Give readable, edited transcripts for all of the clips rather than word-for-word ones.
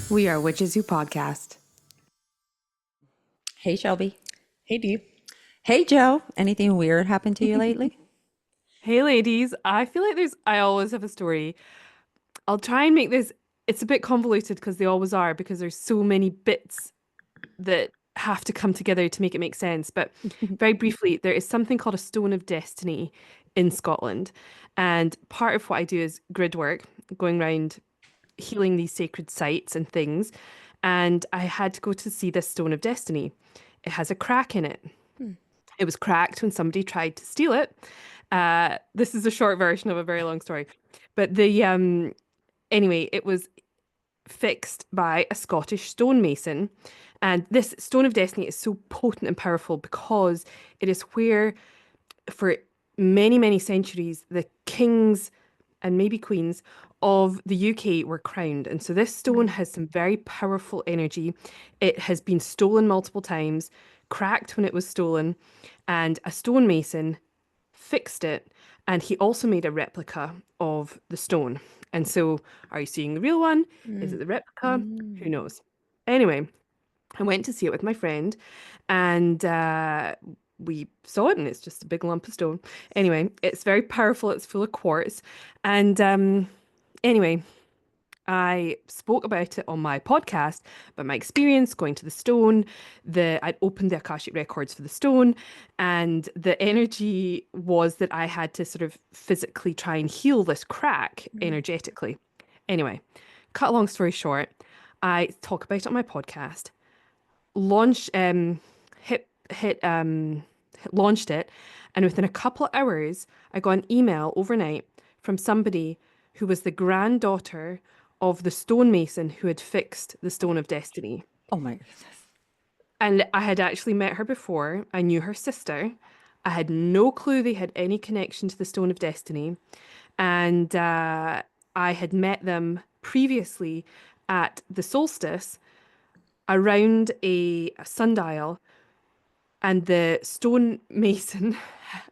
We are Witches Who Podcast. Hey, Shelby. Hey, Dee. Hey, Joe. Anything weird happened to you lately? Hey, ladies. I feel like I always have a story. I'll try and make this, it's a bit convoluted because they always are, because there's so many bits that have to come together to make it make sense. But very briefly, there is something called a Stone of Destiny in Scotland. And part of what I do is grid work, going around healing these sacred sites and things. And I had to go to see this Stone of Destiny. It has a crack in it. It was cracked when somebody tried to steal it. This is a short version of a very long story. But anyway, it was fixed by a Scottish stonemason. And this Stone of Destiny is so potent and powerful because it is where, for many, many centuries, the kings and maybe queens of the UK were crowned. And so this stone has some very powerful energy. It has been stolen multiple times, cracked when it was stolen, and a stonemason fixed it. And he also made a replica of the stone. And so, are you seeing the real one? Is it the replica? Who knows? Anyway, I went to see it with my friend, and we saw it, and it's just a big lump of stone. Anyway, it's very powerful. It's full of quartz. And anyway, I spoke about it on my podcast, about my experience going to the stone. I'd opened the Akashic Records for the stone, and the energy was that I had to sort of physically try and heal this crack energetically. Anyway, cut a long story short, I talk about it on my podcast, launched it, and within a couple of hours, I got an email overnight from somebody who was the granddaughter of the stonemason who had fixed the Stone of Destiny. Oh my goodness. And I had actually met her before. I knew her sister. I had no clue they had any connection to the Stone of Destiny. And I had met them previously at the solstice around a sundial. And the stonemason,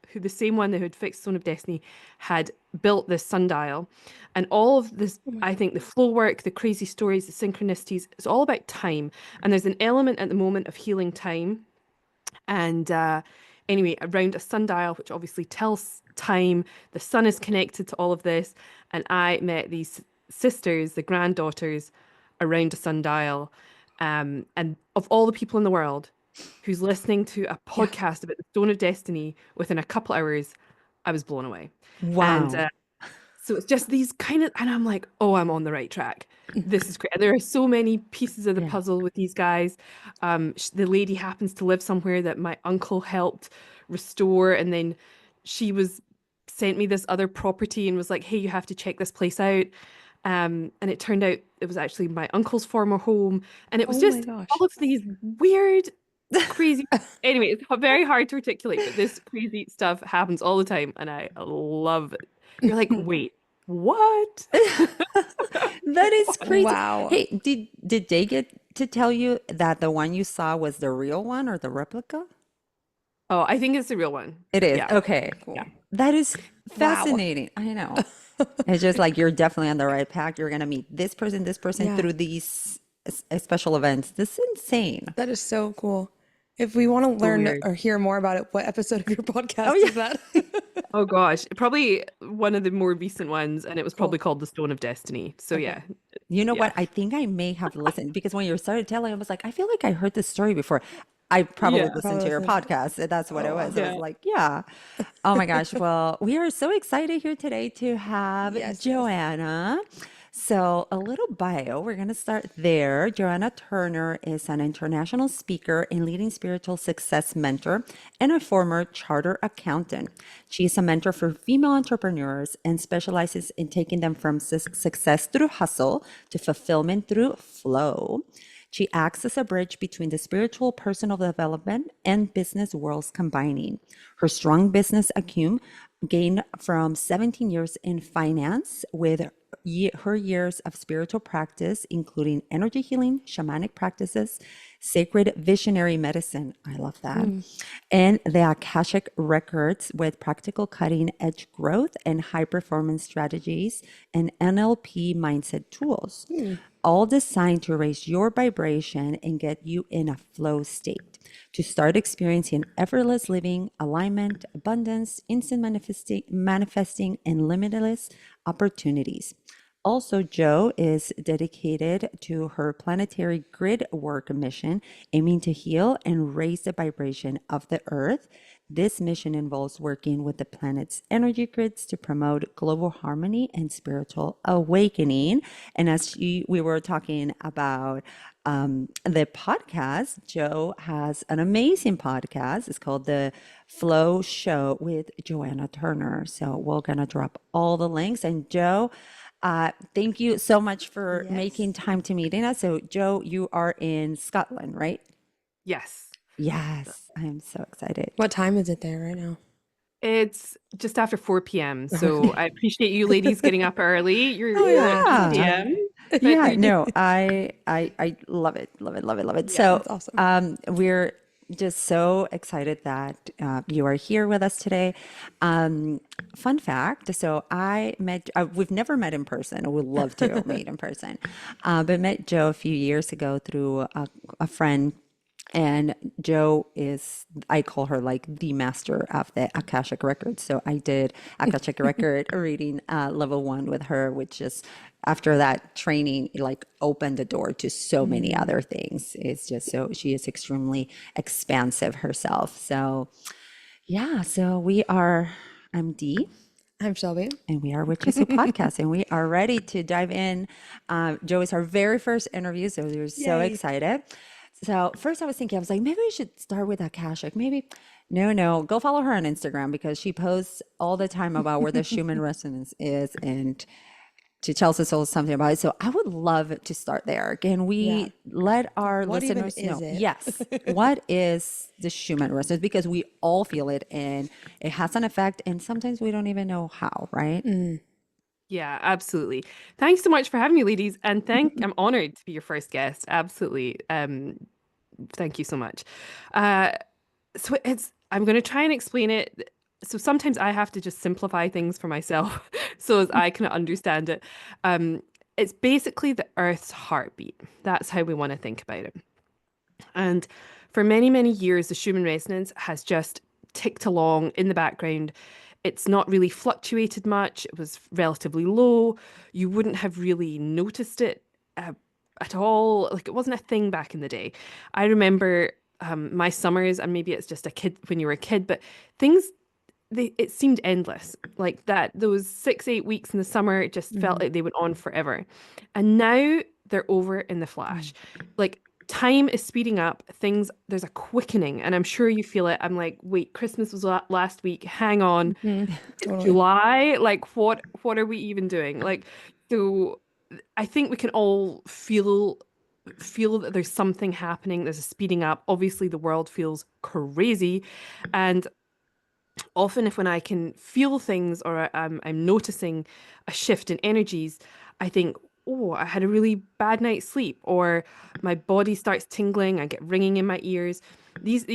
who the same one that had fixed Stone of Destiny, had built this sundial. And all of this, I think the flow work, the crazy stories, the synchronicities, it's all about time. And there's an element at the moment of healing time. And anyway, around a sundial, which obviously tells time, the sun is connected to all of this. And I met these sisters, the granddaughters, around a sundial. And of all the people in the world who's listening to a podcast about the Stone of Destiny within a couple hours, I was blown away. Wow. And so it's just these kind of, and I'm like, oh, I'm on the right track. This is great. And there are so many pieces of the puzzle with these guys. The lady happens to live somewhere that my uncle helped restore, and then sent me this other property and was like, hey, you have to check this place out. And it turned out it was actually my uncle's former home. And it was just all of these weird, crazy. Anyway, it's very hard to articulate, but this crazy stuff happens all the time, and I love it. You're like, wait, what? That is crazy. Wow. Hey, did they get to tell you that the one you saw was the real one or the replica? Oh, I think it's the real one. It is. Yeah. Okay. Cool. Yeah. That is fascinating. I know. It's just like you're definitely on the right path. You're going to meet this person through these special events. This is insane. That is so cool. If we want to learn weird. or hear more about it, what episode of your podcast is that? Oh gosh, probably one of the more recent ones, and it was probably called the Stone of Destiny. So yeah. You know what? I think I may have listened because when you started telling, I was like, I feel like I heard this story before. I probably listened to your podcast. That's what it was. I was like, yeah. Oh my gosh. Well, we are so excited here today to have Joanna. So a little bio, we're going to start there. Joanna Turner is an international speaker and leading spiritual success mentor and a former charter accountant. She is a mentor for female entrepreneurs and specializes in taking them from success through hustle to fulfillment through flow. She acts as a bridge between the spiritual, personal development, and business worlds combining. Her strong business acumen gained from 17 years in finance with her years of spiritual practice, including energy healing, shamanic practices, sacred visionary medicine. I love that. And the Akashic Records with practical cutting edge growth and high performance strategies and NLP mindset tools. all designed to raise your vibration and get you in a flow state to start experiencing effortless living, alignment, abundance, instant manifesting, and limitless opportunities. Also, Jo is dedicated to her planetary grid work mission, aiming to heal and raise the vibration of the earth. This mission involves working with the planet's energy grids to promote global harmony and spiritual awakening. And as we were talking about the podcast, Jo has an amazing podcast. It's called The Flow Show with Joanna Turner. So we're going to drop all the links. And Jo, thank you so much for making time to meeting us. So, Jo, you are in Scotland, right? Yes. Yes, I am so excited. What time is it there right now? It's just after 4 p.m. So I appreciate you ladies getting up early. You're yeah. 2 p.m. Yeah, no, I love it, love it, love it, love it. Yeah, so that's awesome. We're just so excited that you are here with us today. Fun fact, so I met, we've never met in person. I would love to meet in person, but met Jo a few years ago through a friend. And Jo is, I call her like the master of the Akashic Records. So I did Akashic Record reading level 1 with her, which is after that training, it like opened the door to so many other things. It's just so, she is extremely expansive herself. So yeah, so I'm Dee. I'm Shelby. And we are Witches Who Podcast, and we are ready to dive in. Jo is our very first interview, so we're so excited. So first I was thinking, I was like, maybe we should start with Akashic. Maybe, no, go follow her on Instagram because she posts all the time about where the Schumann Resonance is, and she tells us all something about it. So I would love to start there. Can we let our listeners know? Yes. What is the Schumann Resonance? Because we all feel it and it has an effect, and sometimes we don't even know how, right? Yeah, absolutely. Thanks so much for having me, ladies. And I'm honored to be your first guest. Absolutely. Thank you so much. So I'm going to try and explain it. So sometimes I have to just simplify things for myself so as I can understand it. It's basically the Earth's heartbeat. That's how we want to think about it. And for many, many years, the Schumann resonance has just ticked along in the background. It's not really fluctuated much. It was relatively low. You wouldn't have really noticed it at all. Like, it wasn't a thing back in the day. I remember my summers, and maybe it's just a kid when you were a kid, but things, it seemed endless. Like that, those 6, 8 weeks in the summer, it just felt like they went on forever. And now they're over in the flash. Like, time is speeding up. There's a quickening, and I'm sure you feel it. I'm like, wait, Christmas was last week. Hang on. Totally. July? Like, what are we even doing? Like, so I think we can all feel that there's something happening. There's a speeding up. Obviously, the world feels crazy. And often when I can feel things, or I'm noticing a shift in energies, I think, oh, I had a really bad night's sleep, or my body starts tingling, I get ringing in my ears.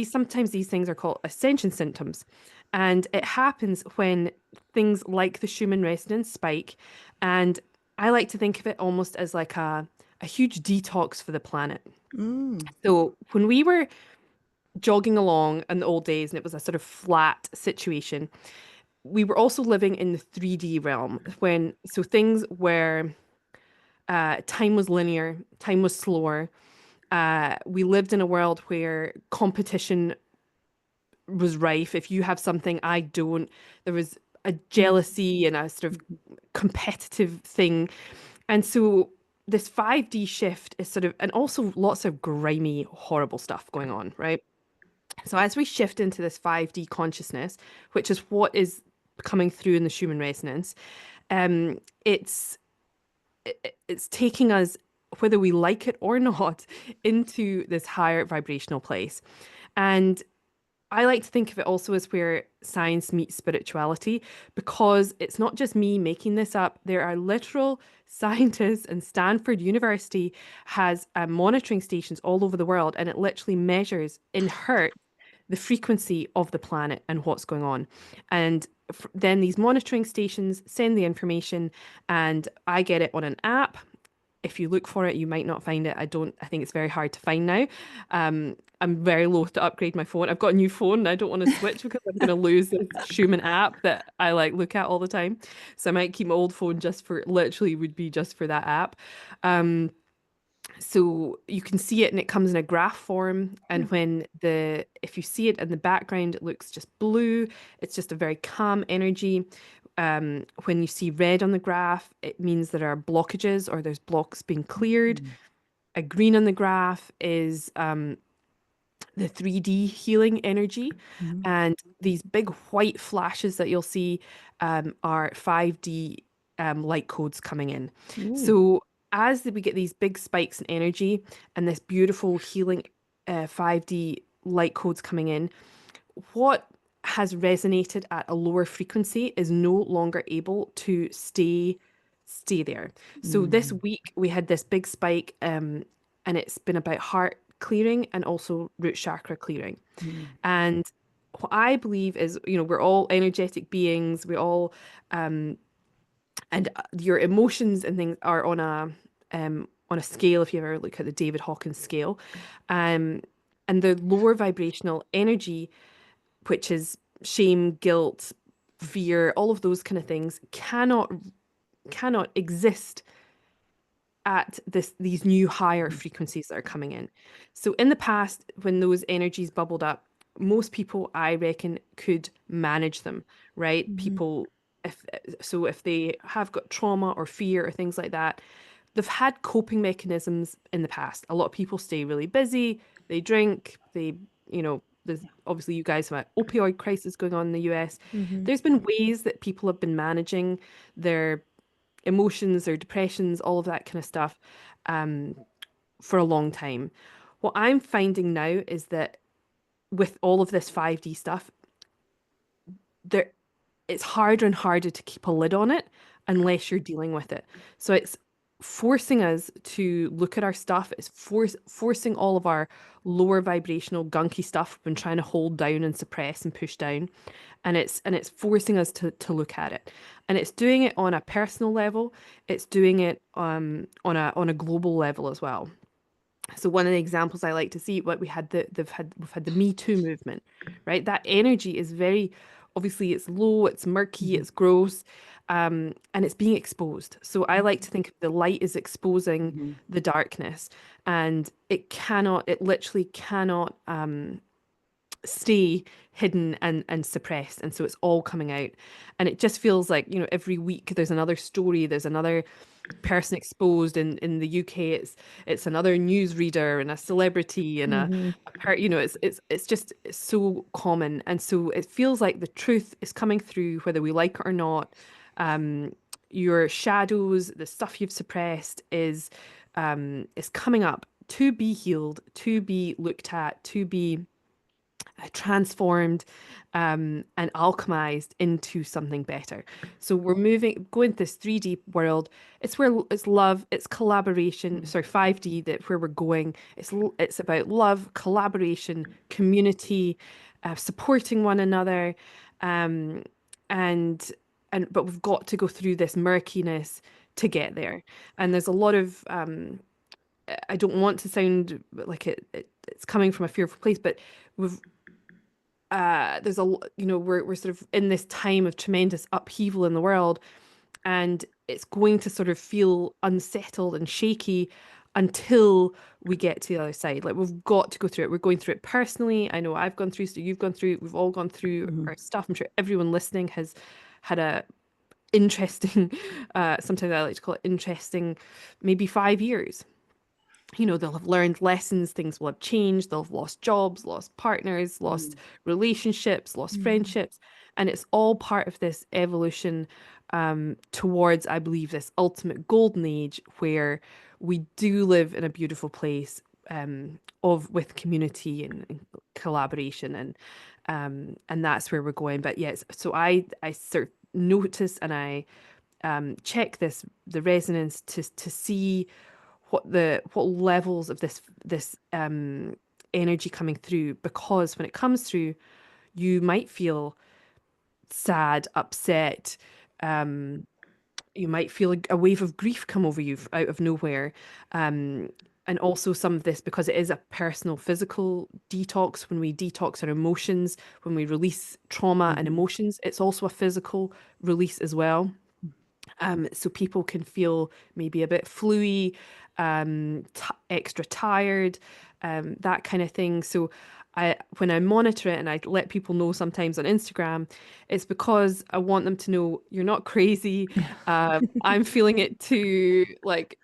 Sometimes these things are called ascension symptoms. And it happens when things like the Schumann resonance spike. And I like to think of it almost as like a huge detox for the planet. So when we were jogging along in the old days and it was a sort of flat situation, we were also living in the 3D realm so things were, time was linear, time was slower. We lived in a world where competition was rife. If you have something I don't, there was a jealousy and a sort of competitive thing. And so this 5D shift is sort of, and also lots of grimy, horrible stuff going on, right? So as we shift into this 5D consciousness, which is what is coming through in the Schumann resonance, it's taking us, whether we like it or not, into this higher vibrational place. And I like to think of it also as where science meets spirituality, because it's not just me making this up. There are literal scientists, and Stanford University has monitoring stations all over the world, and it literally measures in hertz the frequency of the planet and what's going on. And then these monitoring stations send the information, and I get it on an app. if you look for it, you might not find it. I think it's very hard to find now. I'm very loath to upgrade my phone. I've got a new phone and I don't want to switch because I'm going to lose this Schumann app that I like look at all the time. So I might keep my old phone just for literally would be just for that app. Um, so you can see it and it comes in a graph form. And if you see it in the background, it looks just blue. It's just a very calm energy. When you see red on the graph, it means there are blockages or there's blocks being cleared. A green on the graph is the 3D healing energy. And these big white flashes that you'll see are 5D light codes coming in. So as we get these big spikes in energy and this beautiful healing 5D light codes coming in, what has resonated at a lower frequency is no longer able to stay there. So this week we had this big spike, and it's been about heart clearing and also root chakra clearing. And what I believe is, we're all energetic beings. We all, and your emotions and things are on a scale. If you ever look at the David Hawkins scale, and the lower vibrational energy, which is shame, guilt, fear, all of those kind of things, cannot exist at these new higher frequencies that are coming in. So in the past, when those energies bubbled up, most people, I reckon, could manage them, right? People, if they have got trauma or fear or things like that, they've had coping mechanisms in the past. A lot of people stay really busy, they drink, there's obviously you guys have an opioid crisis going on in the US. There's been ways that people have been managing their emotions or depressions, all of that kind of stuff, for a long time. What I'm finding now is that with all of this 5D stuff, there it's harder and harder to keep a lid on it unless you're dealing with it. So it's forcing us to look at our stuff. It's forcing all of our lower vibrational gunky stuff we've been trying to hold down and suppress and push down. And it's forcing us to look at it. And it's doing it on a personal level. It's doing it on a global level as well. So one of the examples I like to see, what we've had the Me Too movement, right? That energy is very, obviously it's low, it's murky, it's gross, and it's being exposed. So I like to think the light is exposing the darkness, and it literally cannot stay hidden and suppressed. And so it's all coming out. And it just feels like, every week there's another story, there's another person exposed. In the UK, it's another newsreader and a celebrity and it's so common. And so it feels like the truth is coming through whether we like it or not. Your shadows, the stuff you've suppressed is coming up to be healed, to be looked at, to be transformed, and alchemized into something better. So we're going to this 3D world. It's where it's love, it's collaboration. Sorry, 5D, that where we're going. It's about love, collaboration, community, supporting one another, um, and but we've got to go through this murkiness to get there. And there's a lot of I don't want to sound like it's coming from a fearful place, but we've there's we're sort of in this time of tremendous upheaval in the world, and it's going to sort of feel unsettled and shaky until we get to the other side. Like, we've got to go through it. We're going through it personally. I know I've gone through, so you've gone through, we've all gone through our stuff. I'm sure everyone listening has had a interesting sometimes I like to call it interesting, maybe 5 years. They'll have learned lessons, things will have changed, they'll have lost jobs, lost partners, lost relationships, lost friendships. And it's all part of this evolution towards, I believe, this ultimate golden age where we do live in a beautiful place, with community and collaboration, and that's where we're going. But yes, so I sort of notice and I check the resonance to see what levels of this energy coming through, because when it comes through, you might feel sad, upset, you might feel a wave of grief come over you out of nowhere. And also some of this, because it is a personal physical detox, when we detox our emotions, when we release trauma and Mhm. emotions, it's also a physical release as well. So people can feel maybe a bit fluey, extra tired, that kind of thing. So when I monitor it and I let people know sometimes on Instagram, it's because I want them to know you're not crazy. I'm feeling it too. Like,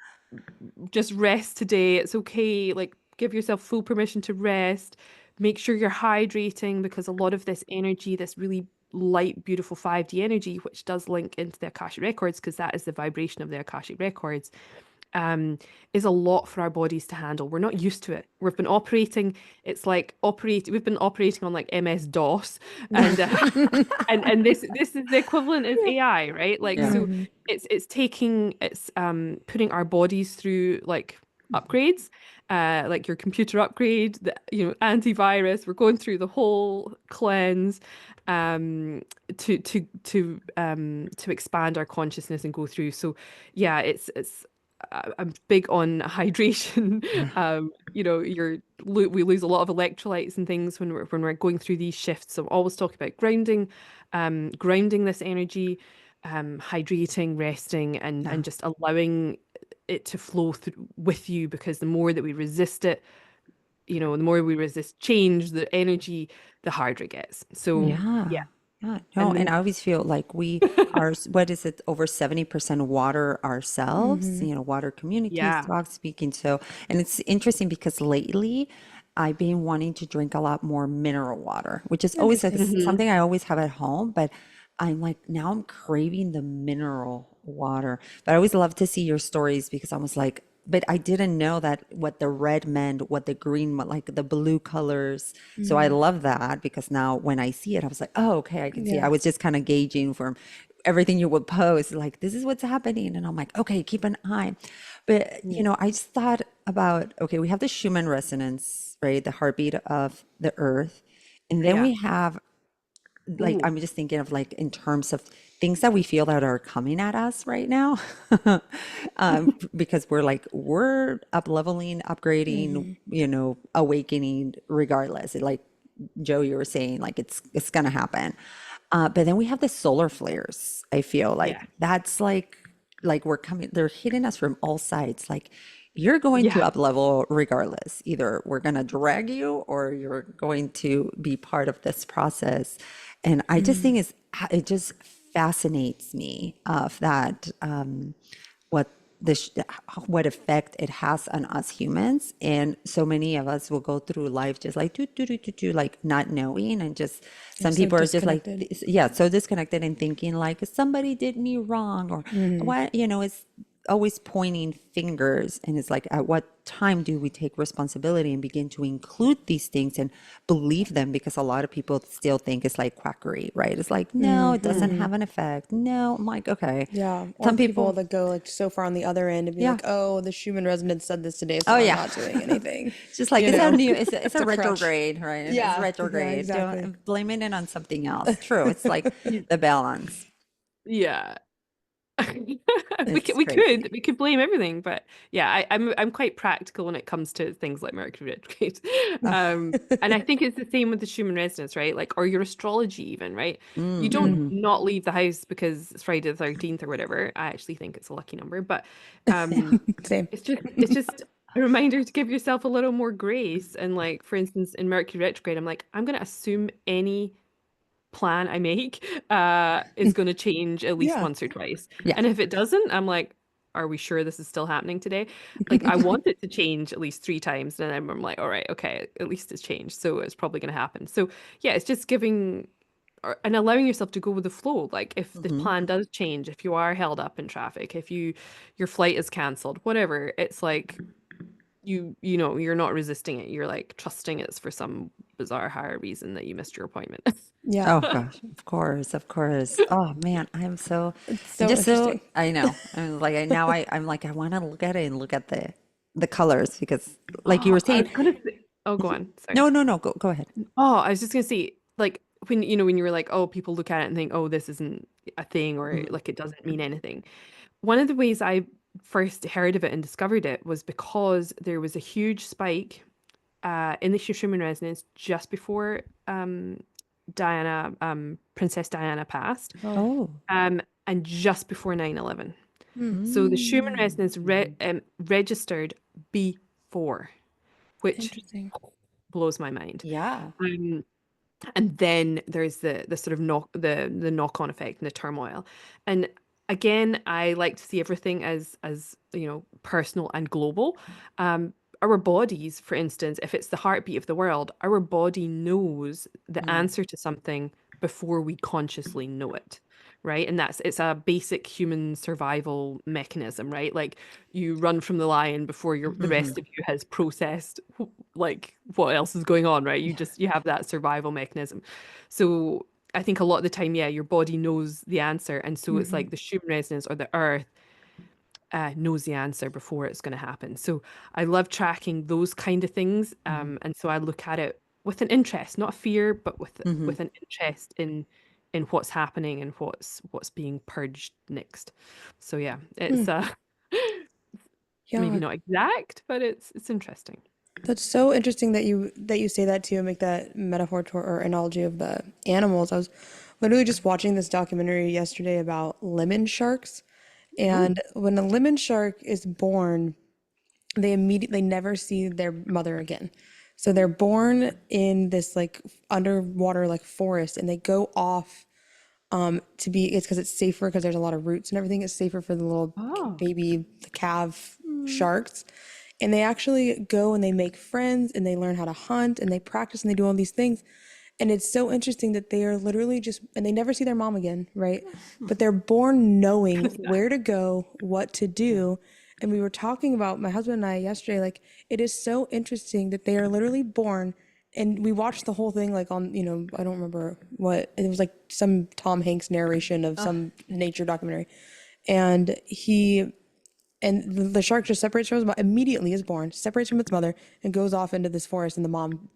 just rest today. It's okay. Like, give yourself full permission to rest. Make sure you're hydrating, because a lot of this energy, this really light, beautiful 5D energy, which does link into the Akashic Records, because that is the vibration of the Akashic Records, is a lot for our bodies to handle. We're not used to it. We've been operating, it's like we've been operating on like MS-DOS, and and this is the equivalent as Yeah. AI, right? Like, Yeah. so it's putting our bodies through like upgrades, like your computer upgrade, the antivirus. We're going through the whole cleanse, to expand our consciousness and go through. So yeah, I'm big on hydration. Yeah. We lose a lot of electrolytes and things when we're going through these shifts. So always talk about grounding this energy, hydrating, resting, and Yeah. just allowing it to flow through with you. Because the more that we resist it, the more we resist change, the energy, the harder it gets. So yeah, Yeah. Yeah. No, and and I then always feel like we are, what is it, over 70% water ourselves, water communicates, yeah, talks, speaking. So, and it's interesting because lately I've been wanting to drink a lot more mineral water, which is always Interesting. hmm something I always have at home, but I'm like, now I'm craving the mineral water. But I always love to see your stories because I was like, but I didn't know that what the red meant, what the green meant, like the blue colors. So I Mm, love that because now when I see it, I was like, oh, okay, I can see it. I yeah. was just kind of gauging from everything you would post, like, this is what's happening. And I'm like, okay, keep an eye. But, yeah, I just thought about, okay, we have the Schumann resonance, right? The heartbeat of the earth. And then yeah. we have, like, Ooh, I'm just thinking of like in terms of things that we feel that are coming at us right now. Because we're up leveling, upgrading, Hmm. awakening regardless. Like Joe, you were saying, like it's gonna happen. But then we have the solar flares. I feel like yeah, that's like we're coming, they're hitting us from all sides. Like you're going to yeah. up level regardless. Either we're gonna drag you or you're going to be part of this process. And I just think it just fascinates me of that, what this what effect it has on us humans. And so many of us will go through life just like do, like not knowing, and just Yeah, some so people are just like, disconnected. yeah, so disconnected and thinking like somebody did me wrong, or Hmm. what, it's always pointing fingers. And it's like, at what time do we take responsibility and begin to include these things and believe them? Because a lot of people still think it's like quackery, right? It's like, no, it doesn't hmm have an effect. No, I'm like, okay. Yeah. Or Some people people, that go like so far on the other end and be yeah. like, oh, the Schumann resonance said this today, Oh so I'm yeah. not doing anything. It's just like You it's a know, new, it's it's a a crutch. retrograde, right? It's Yeah. Yeah, retrograde. exactly. Don't blaming it on something else. True. It's like the balance. Yeah. We could It's we could crazy. we could blame everything, but yeah, I'm quite practical when it comes to things like Mercury retrograde. And I think it's the same with the Schumann resonance, right? Like, or your astrology even, right? You don't Mm, Mm-hmm. not leave the house because it's Friday the 13th or whatever. I actually think it's a lucky number, but um same. it's just a reminder to give yourself a little more grace. And like, for instance, in Mercury retrograde, I'm like, I'm gonna assume any plan I make is going to change at least Yeah. once or twice. Yeah. And if it doesn't, I'm like, are we sure this is still happening today? Like, I want it to change at least 3 times. And I'm like, all right, okay, at least it's changed. So it's probably going to happen. So yeah, it's just giving and allowing yourself to go with the flow. Like, if the Hmm. plan does change, if you are held up in traffic, if your flight is canceled, whatever, it's like you're not resisting it. You're like trusting it's for some bizarre higher reason that you missed your appointment. Oh Yeah. gosh, of course, of course. Oh man, It's I'm so just so, interesting. I know. I'm like, I'm like, I want to look at it and look at the colors because, like you were Oh, I saying, was gonna say, oh, go on. Sorry. no, no, no, go ahead. Oh, I was just gonna say, like, when you were like, oh, people look at it and think, oh, this isn't a thing, or Mhm. like it doesn't mean anything. one of the ways I first heard of it and discovered it was because there was a huge spike in the Schumann resonance just before Diana, Princess Diana passed, Oh. and just before 9/11. Hmm. So the Schumann Mm. resonance registered before, which Interesting. blows my mind. Yeah. And then there's the sort of the knock-on effect and the turmoil. And again, I like to see everything as personal and global. Our bodies, for instance, if it's the heartbeat of the world, our body knows the answer to something before we consciously know it, right? And it's a basic human survival mechanism, right? Like you run from the lion before the rest of you has processed like what else is going on, right? You have that survival mechanism. So I think a lot of the time, yeah, your body knows the answer, and so it's like the Schumann resonance or the earth knows the answer before it's going to happen. So I love tracking those kind of things, and so I look at it with an interest, not fear, but with an interest in what's happening and what's being purged next. So yeah, it's maybe Yeah, not exact, but it's interesting. that's so interesting that you say that too and make that metaphor or analogy of the animals. I was literally just watching this documentary yesterday about lemon sharks. Oh, And when a lemon shark is born, they never see their mother again. So they're born in this like underwater like forest and they go off to be it's because it's safer because there's a lot of roots and everything. It's safer for the little oh, baby the calf sharks. And they actually go and they make friends and they learn how to hunt and they practice and they do all these things. And it's so interesting that they are literally just, and they never see their mom again, right? But they're born knowing where to go, what to do. And we were talking about my husband and I yesterday, like, it is so interesting that they are literally born. And we watched the whole thing, like, on, I don't remember what, it was like some Tom Hanks narration of some nature documentary. And the shark just separates from his mother, immediately is born, separates from its mother, and goes off into this forest. And the mom,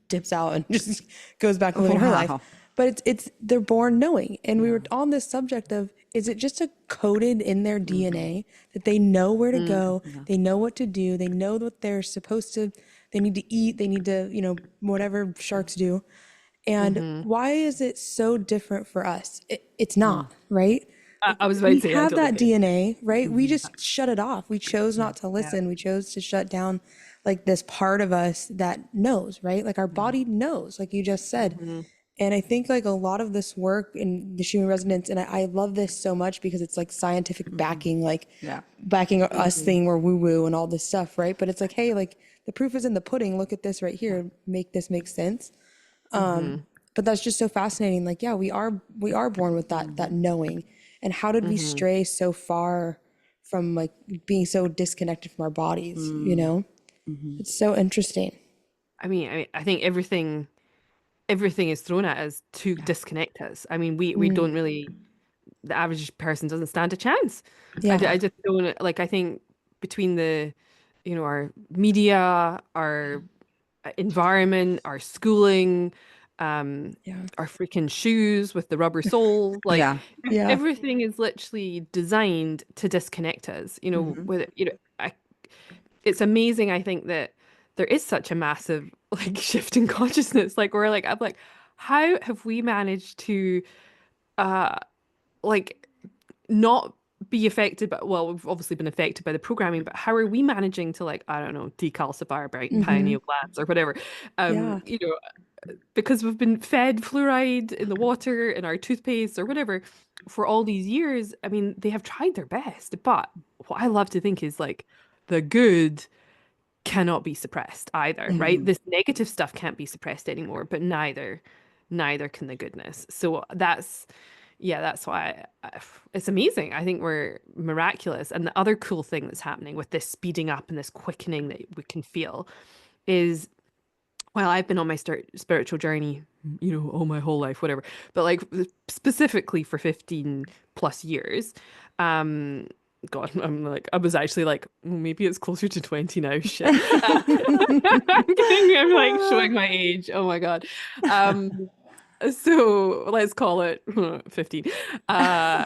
dips out and just goes back to living her life. Wow. But they're born knowing. And we were on this subject of, is it just a coded in their DNA that they know where to go, they know what to do, they know what they're supposed to, they need to eat, they need to, whatever sharks do. And why is it so different for us? It's not, right? I was about We to say, I have totally that get it. DNA, right? We just shut it off. We chose not to listen. We chose to shut down like this part of us that knows, right? Like our body knows, like you just said. And I think like a lot of this work in the Schumann resonance, and I love this so much because it's like scientific backing, like Yeah. backing us thing we're woo woo and all this stuff, right? But it's like, hey, like the proof is in the pudding. Look at this right here. Make this make sense. But that's just so fascinating. Like, yeah, we are born with that knowing. And how did we stray so far from like being so disconnected from our bodies, you know? It's so interesting. I think everything is thrown at us to disconnect us. I mean, we don't really, the average person doesn't stand a chance. Yeah. I just don't like, I think between our media, our environment, our schooling, Yeah. our freaking shoes with the rubber soles, like Yeah. Yeah. everything is literally designed to disconnect us, it's amazing, I think, that there is such a massive like shift in consciousness. Like I'm like, how have we managed to uh like not be affected by, well, we've obviously been affected by the programming, but how are we managing to, like, I don't know, decalcify our pineal glands or whatever? Yeah. Because we've been fed fluoride in the water in our toothpaste or whatever for all these years. I mean, they have tried their best, but what I love to think is like the good cannot be suppressed either, right? This negative stuff can't be suppressed anymore, but neither can the goodness. So that's why it's amazing. I think we're miraculous. And the other cool thing that's happening with this speeding up and this quickening that we can feel is, well, I've been on my spiritual journey, all my whole life, whatever, but like specifically for 15 plus years. God, I was actually like, maybe it's closer to 20 now. Shit. I'm kidding. I'm like showing my age. Oh my God. So let's call it 15. Uh,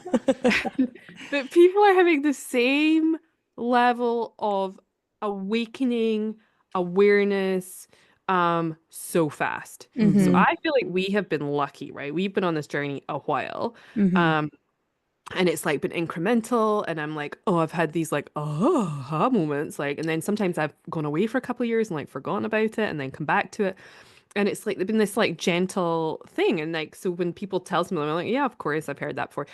but people are having the same level of awakening, awareness, so fast. So Mm-hmm. I feel like we have been lucky, right? We've been on this journey a while. Mm-hmm. Um, and it's like been incremental, and I'm like, oh, I've had these like aha moments, like, and then sometimes I've gone away for a couple of years and like forgotten about it and then come back to it. And it's like they've been this like gentle thing. And like, so when people tell me, I'm like, yeah, of course, I've heard that before.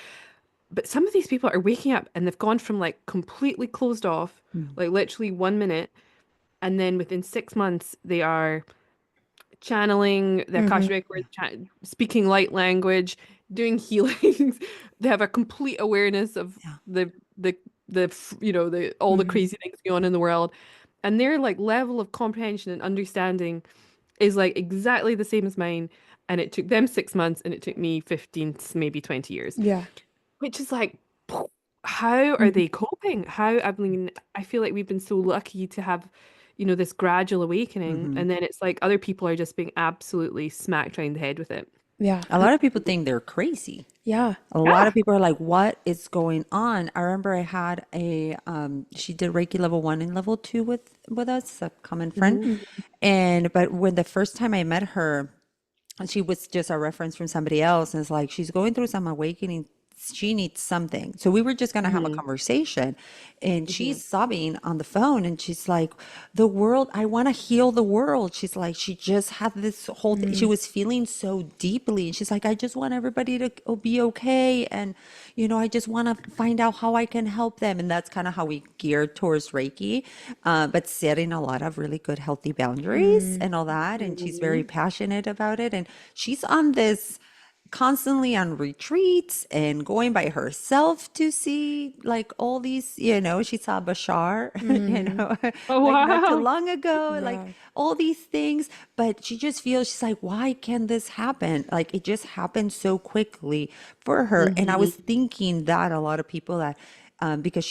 But some of these people are waking up and they've gone from like completely closed off, like literally 1 minute. And then within 6 months, they are channeling the Mm-hmm. Akashic Records, speaking light language, doing healings. They have a complete awareness of Yeah. the all the Mm-hmm. crazy things going on in the world. And their like level of comprehension and understanding is like exactly the same as mine. And it took them 6 months and it took me 15, maybe 20 years, Yeah. which is like, how are Mm-hmm. they coping? How, I mean, I feel like we've been so lucky to have, this gradual awakening. Hmm. And then it's like other people are just being absolutely smacked around the head with it. Yeah. A lot of people think they're crazy. Yeah. A lot Yeah. of people are like, what is going on? I remember I had she did Reiki level 1 and level 2 with us, a common friend. Hmm. Mm-hmm. But when the first time I met her, and she was just a reference from somebody else, and it's like she's going through some awakening. She needs something. So we were just going to have a Hmm. conversation, and Hmm. she's sobbing on the phone, and she's like, the world, I want to heal the world. She's like, she just had this whole thing. She Mm-hmm. was feeling so deeply, and she's like, I just want everybody to be okay. And, I just want to find out how I can help them. And that's kind of how we geared towards Reiki, but setting a lot of really good, healthy boundaries and all that. And she's very Hmm. passionate about it. And she's on this constantly on retreats and going by herself to see like all these, she saw Bashar, Mm-hmm. Oh, like not too wow. long ago, like Yeah. all these things. But she just feels, she's like, why can this happen? Like it just happened so quickly for her. And I Hmm. was thinking that a lot of people that, because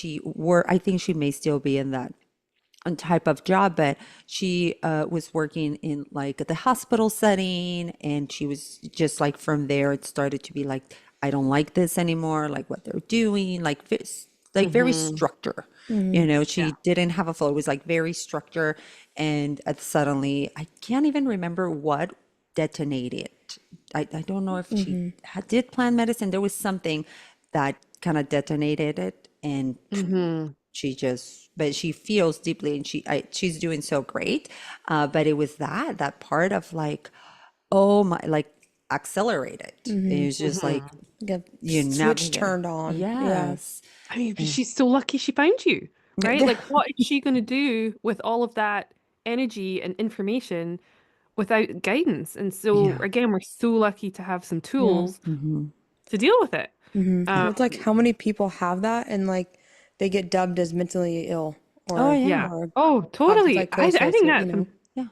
I think she may still be in that type of job, but she was working in like the hospital setting, and she was just like from there it started to be like, I don't like this anymore, like what they're doing, like like very Hmm. structure. Mm-hmm. Yeah. She didn't have a flow. It was like very structure, and suddenly I can't even remember what detonated. I don't know if she Mm-hmm. did plant medicine. There was something that kind of detonated it, and Hmm. but she feels deeply, and she's doing so great. But it was that part of like, oh my, like accelerated. It Mm-hmm. was just like, Hmm. Get you switch navigate. turned on. Yeah. Yes. I mean, she's so lucky she found you, right? Like, what is she going to do with all of that energy and information without guidance? And so, Yeah. again, we're so lucky to have some Yeah. tools Hmm. to deal with it. Mm-hmm. Um, Well, it's like how many people have that and like they get dubbed as mentally ill Oh or yeah. yeah. or Oh, have totally. I psychosis think or that's, Yeah.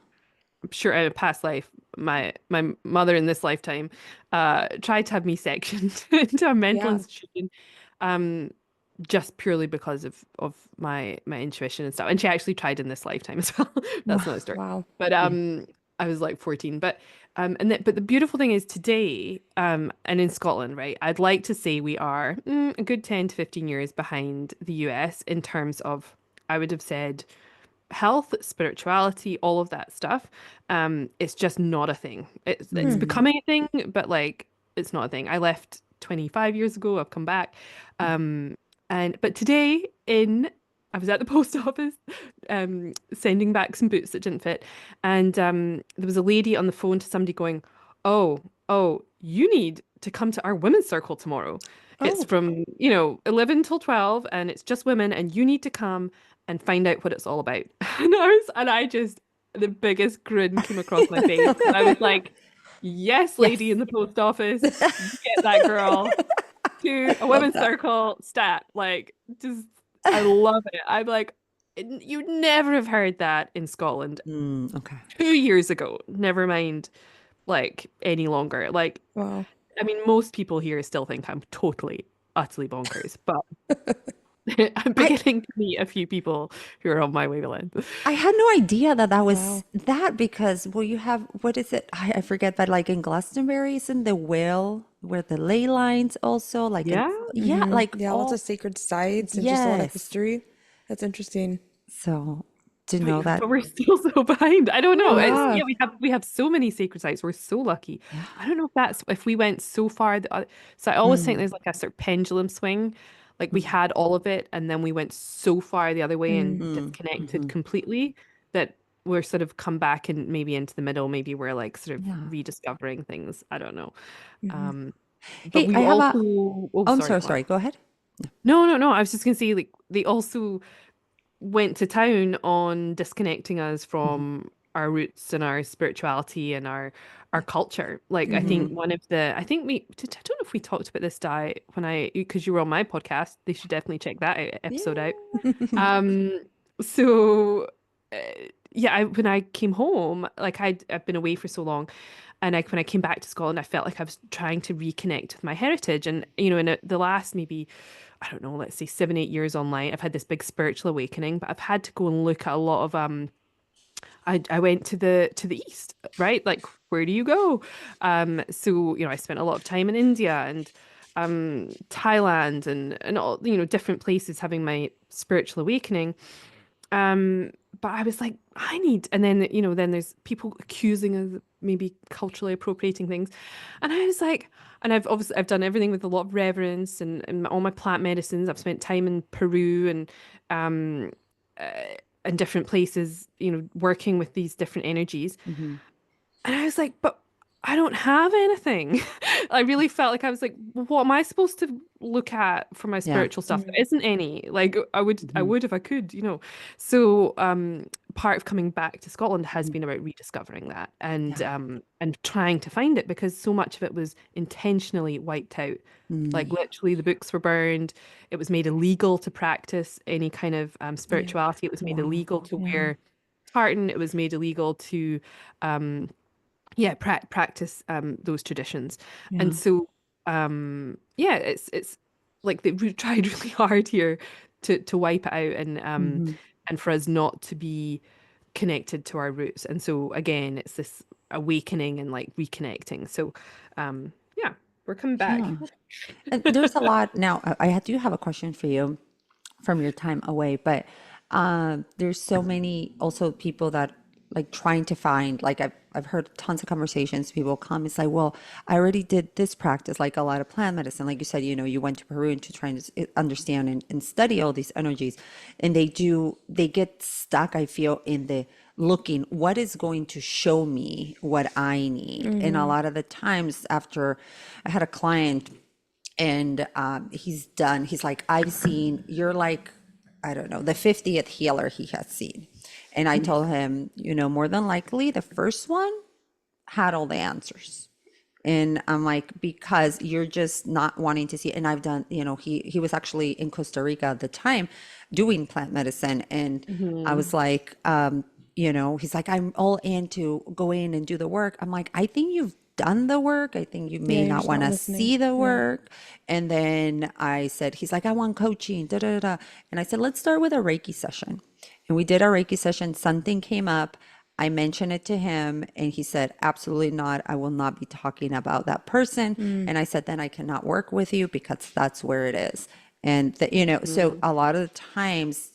I'm sure in a past life, my mother in this lifetime tried to have me sectioned into a mental yeah. institution, um, just purely because of my intuition and stuff. And she actually tried in this lifetime as well. That's another story. Wow. But I was like 14. But but the beautiful thing is today, and in Scotland, right? I'd like to say we are a good 10 to 15 years behind the US in terms of, I would have said, health, spirituality, all of that stuff. It's just not a thing. It's Hmm. Mm-hmm. becoming a thing, but like it's not a thing. I left 25 years ago. I've come back. Um, but today I was at the post office, sending back some boots that didn't fit, and there was a lady on the phone to somebody going, "Oh, you need to come to our women's circle tomorrow. It's Oh. from, 11 till 12, and it's just women, and you need to come and find out what it's all about." The biggest grin came across my face. And I was like, yes, lady Yes. in the post office, you get that girl to a Love women's that. circle stat. Like, just, I love it. I'm like, you'd never have heard that in Scotland Okay. 2 years ago, never mind like any longer. Like, Wow. I mean, most people here still think I'm totally, utterly bonkers, but I'm I beginning to meet a few people who are on my wavelength. I had no idea that that was Wow. that because well you have what is it? I forget but like in Glastonbury isn't the whale where the ley lines also like in Yeah. yeah like Yeah, lots of all sacred sites and just a lot of yes. history. That's interesting. So to But, know that but we're still so behind. I don't know. It's Yeah. yeah, we have so many sacred sites. We're so lucky. yeah. I don't know if that's if we went so far. So I always think Mm, there's like a sort of pendulum swing. Like we mm, had all of it, and then we went so far the other way and mm, disconnected mhm. completely that we're sort of come back and maybe into the middle. Maybe we're like sort of Yeah. rediscovering things. I don't know. Hmm. Um, but Hey, we I have a also. Oh, oh, I'm sorry, sorry, go on. sorry. Go ahead. No, no, no. I was just gonna say like they also went to town on disconnecting us Mhm. from our roots and our spirituality and our culture. Like I think Mhm. one of the I don't know if we talked about this Di when I because you were on my podcast. They should definitely check that episode out. Yeah. Um so uh, yeah, when I came home, like I've been away for so long, and when I came back to Scotland, I felt like I was trying to reconnect with my heritage. And in the last maybe I don't know, let's say 7, 8 years online, I've had this big spiritual awakening, but I've had to go and look at a lot of I went to the east, right? Like where do you go? So I spent a lot of time in India and Thailand and all different places having my spiritual awakening. Um, but I was like, I need, and then then there's people accusing us of maybe culturally appropriating things, and I was like, and I've done everything with a lot of reverence and all my plant medicines. I've spent time in Peru um uh, and different places, working with these different energies. Mhm. And I was like, but I don't have anything. I really felt like I was like, well, what am I supposed to look at for my Yeah. spiritual stuff? There isn't any. Like I Mhm. would if I could. So part of coming back to Scotland has Mhm. been about rediscovering that Yeah. and trying to find it because so much of it was intentionally wiped out. Like Mm. literally the books were burned. It was made illegal to practice any kind of Yeah. spirituality. It was made Wow. illegal to Yeah. wear tartan. It was made illegal to um yeah practice those traditions. And Yeah. so yeah, it's like they tried really hard here to wipe it out Mhm. and for us not to be connected to our roots. And so again, it's this awakening and like reconnecting. So yeah, we're coming back. Yeah. And there's a lot now. I do have a question for you from your time away, but there's so many also people that like trying to find like I've heard tons of conversations. People come, it's like, well, I already did this practice, like a lot of plant medicine, like you said, you went to Peru to try and understand and study all these energies, and they get stuck. I feel in the looking what is going to show me what I need, and a lot of the times after I had a client and he's like, I've seen, you're like, I don't know, the 50th healer he has seen. And I told him, more than likely the first one had all the answers. And I'm like, because you're just not wanting to see. And I've done, he was actually in Costa Rica at the time doing plant medicine. And I Hmm. was like, he's like, I'm all in to go in and do the work. I'm like, I think you've done the work. I think you Yeah, may you're not just want not to listening. see the Yeah. work. And then I said, he's like, I want coaching, da da da. And I said, let's start with a Reiki session. And we did a Reiki session. Something came up. I mentioned it to him and he said, absolutely not. I will not be talking about that person. Mm. And I said, then I cannot work with you because that's where it is. And so Hmm. a lot of the times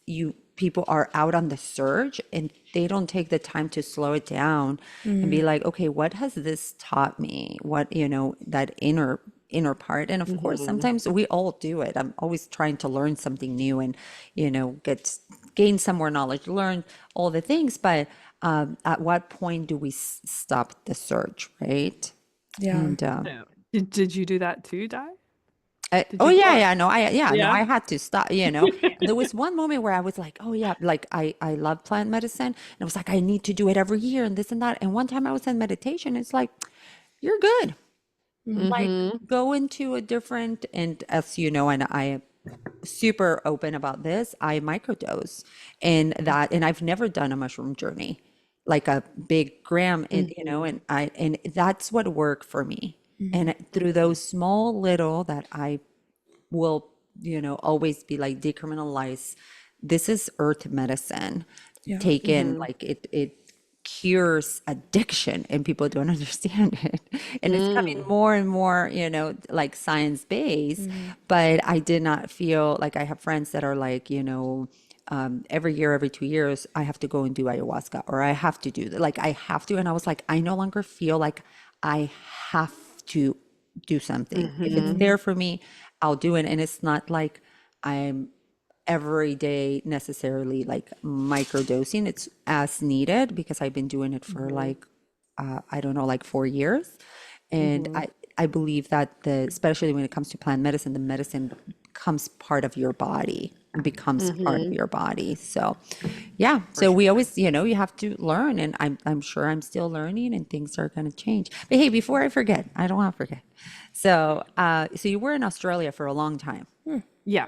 people are out on the surge and they don't take the time to slow it down and be Mm. like, okay, what has this taught me? What, that inner part. And of course, Hmm. sometimes we all do it. I'm always trying to learn something new and, gain some more knowledge, learn all the things. But at what point do we stop the search, right? Yeah. And Yeah. Did you do that too, Di? Did oh you yeah, go? yeah, no, Yeah. I had to stop. And there was one moment where I was like, oh yeah, like I love plant medicine, and I was like, I need to do it every year and this and that. And one time I was in meditation, it's like, you're good. Mm. Like Hmm. go into a different, and as you know, and I am super open about this, I microdose and that, and I've never done a mushroom journey, like a big gram, and Hmm. and that's what worked for me. Mm. And through those small little that I will always be like decriminalize. This is earth medicine Yeah. taken, like it cures addiction, and people don't understand it. And it's coming more and more, like science based. But I did not feel like, I have friends that are like, every year, every 2 years, I have to go and do ayahuasca, or I have to do that. Like I have to. And I was like, I no longer feel like I have to do something. If it's there for me, I'll do it. And it's not like I'm every day necessarily like microdosing. It's as needed, because I've been doing it for like I don't know, like 4 years. And I believe that especially when it comes to plant medicine, the medicine becomes part of your body, and becomes part of your body. So yeah, so we always, you have to learn, and I'm sure I'm still learning, and things are going to change. But hey, before I forget, I don't want to forget. So so you were in Australia for a long time. Yeah.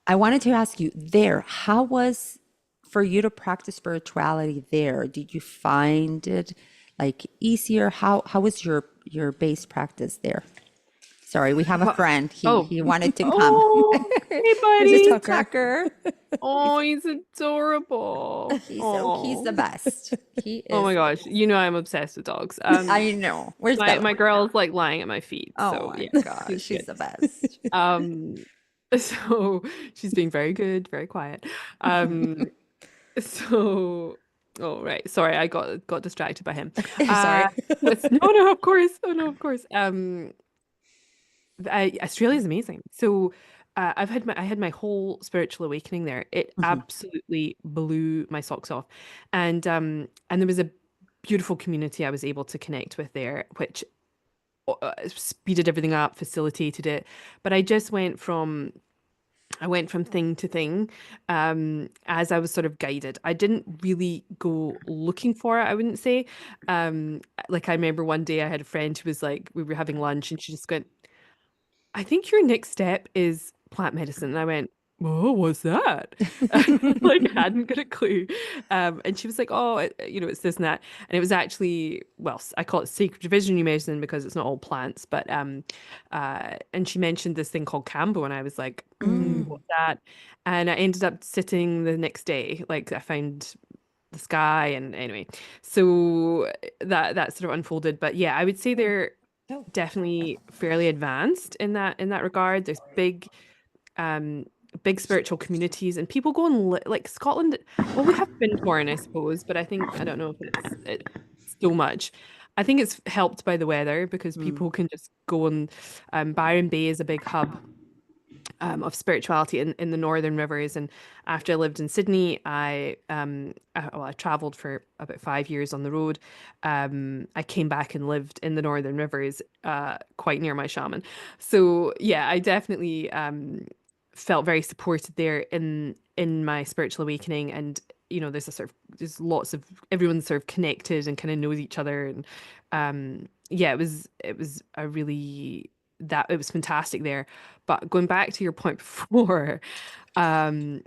I wanted to ask you there, how was for you to practice spirituality there? Did you find it like easier? How was your base practice there? Sorry, we have a friend. He Oh. he wanted to come. Oh, hey, This buddy. is Tucker. Tucker. Oh, he's adorable. He's the best. He is. Oh my gosh. I'm obsessed with dogs. I know. Where's Bella? My girl's like lying at my feet. Oh So my yeah, gosh, she's good. the best. So she's being very good, very quiet. So oh right. Sorry, I got distracted by him. Sorry. No, of course. Oh no, of course. Australia's amazing. So I had my whole spiritual awakening there. It absolutely blew my socks off. And there was a beautiful community I was able to connect with there, which speeded everything up, facilitated it. But I went from thing to thing as I was sort of guided. I didn't really go looking for it, I wouldn't say. Like I remember one day I had a friend who was like, we were having lunch and she just went, I think your next step is plant medicine. And I went, oh, what's that? Like, hadn't got a clue. And she was like, oh, it's this and that. And it was actually, well, I call it sacred visionary medicine because it's not all plants. But and she mentioned this thing called Cambo, and I was like, what's that? And I ended up sitting the next day. Like, I found the sky, and anyway, so that sort of unfolded. But yeah, I would say they're definitely fairly advanced in that regard. There's big spiritual communities, and people go and like Scotland. Well, we have been torn, I suppose, but I don't know if it's so much. I think it's helped by the weather because people can just go and Byron Bay is a big hub of spirituality in the Northern Rivers. And after I lived in Sydney, I traveled for about 5 years on the road. I came back and lived in the Northern Rivers, quite near my shaman. So yeah, I definitely felt very supported there in my spiritual awakening. And there's lots of everyone's sort of connected and kind of knows each other. And yeah, it was a really that it was fantastic there. But going back to your point before, I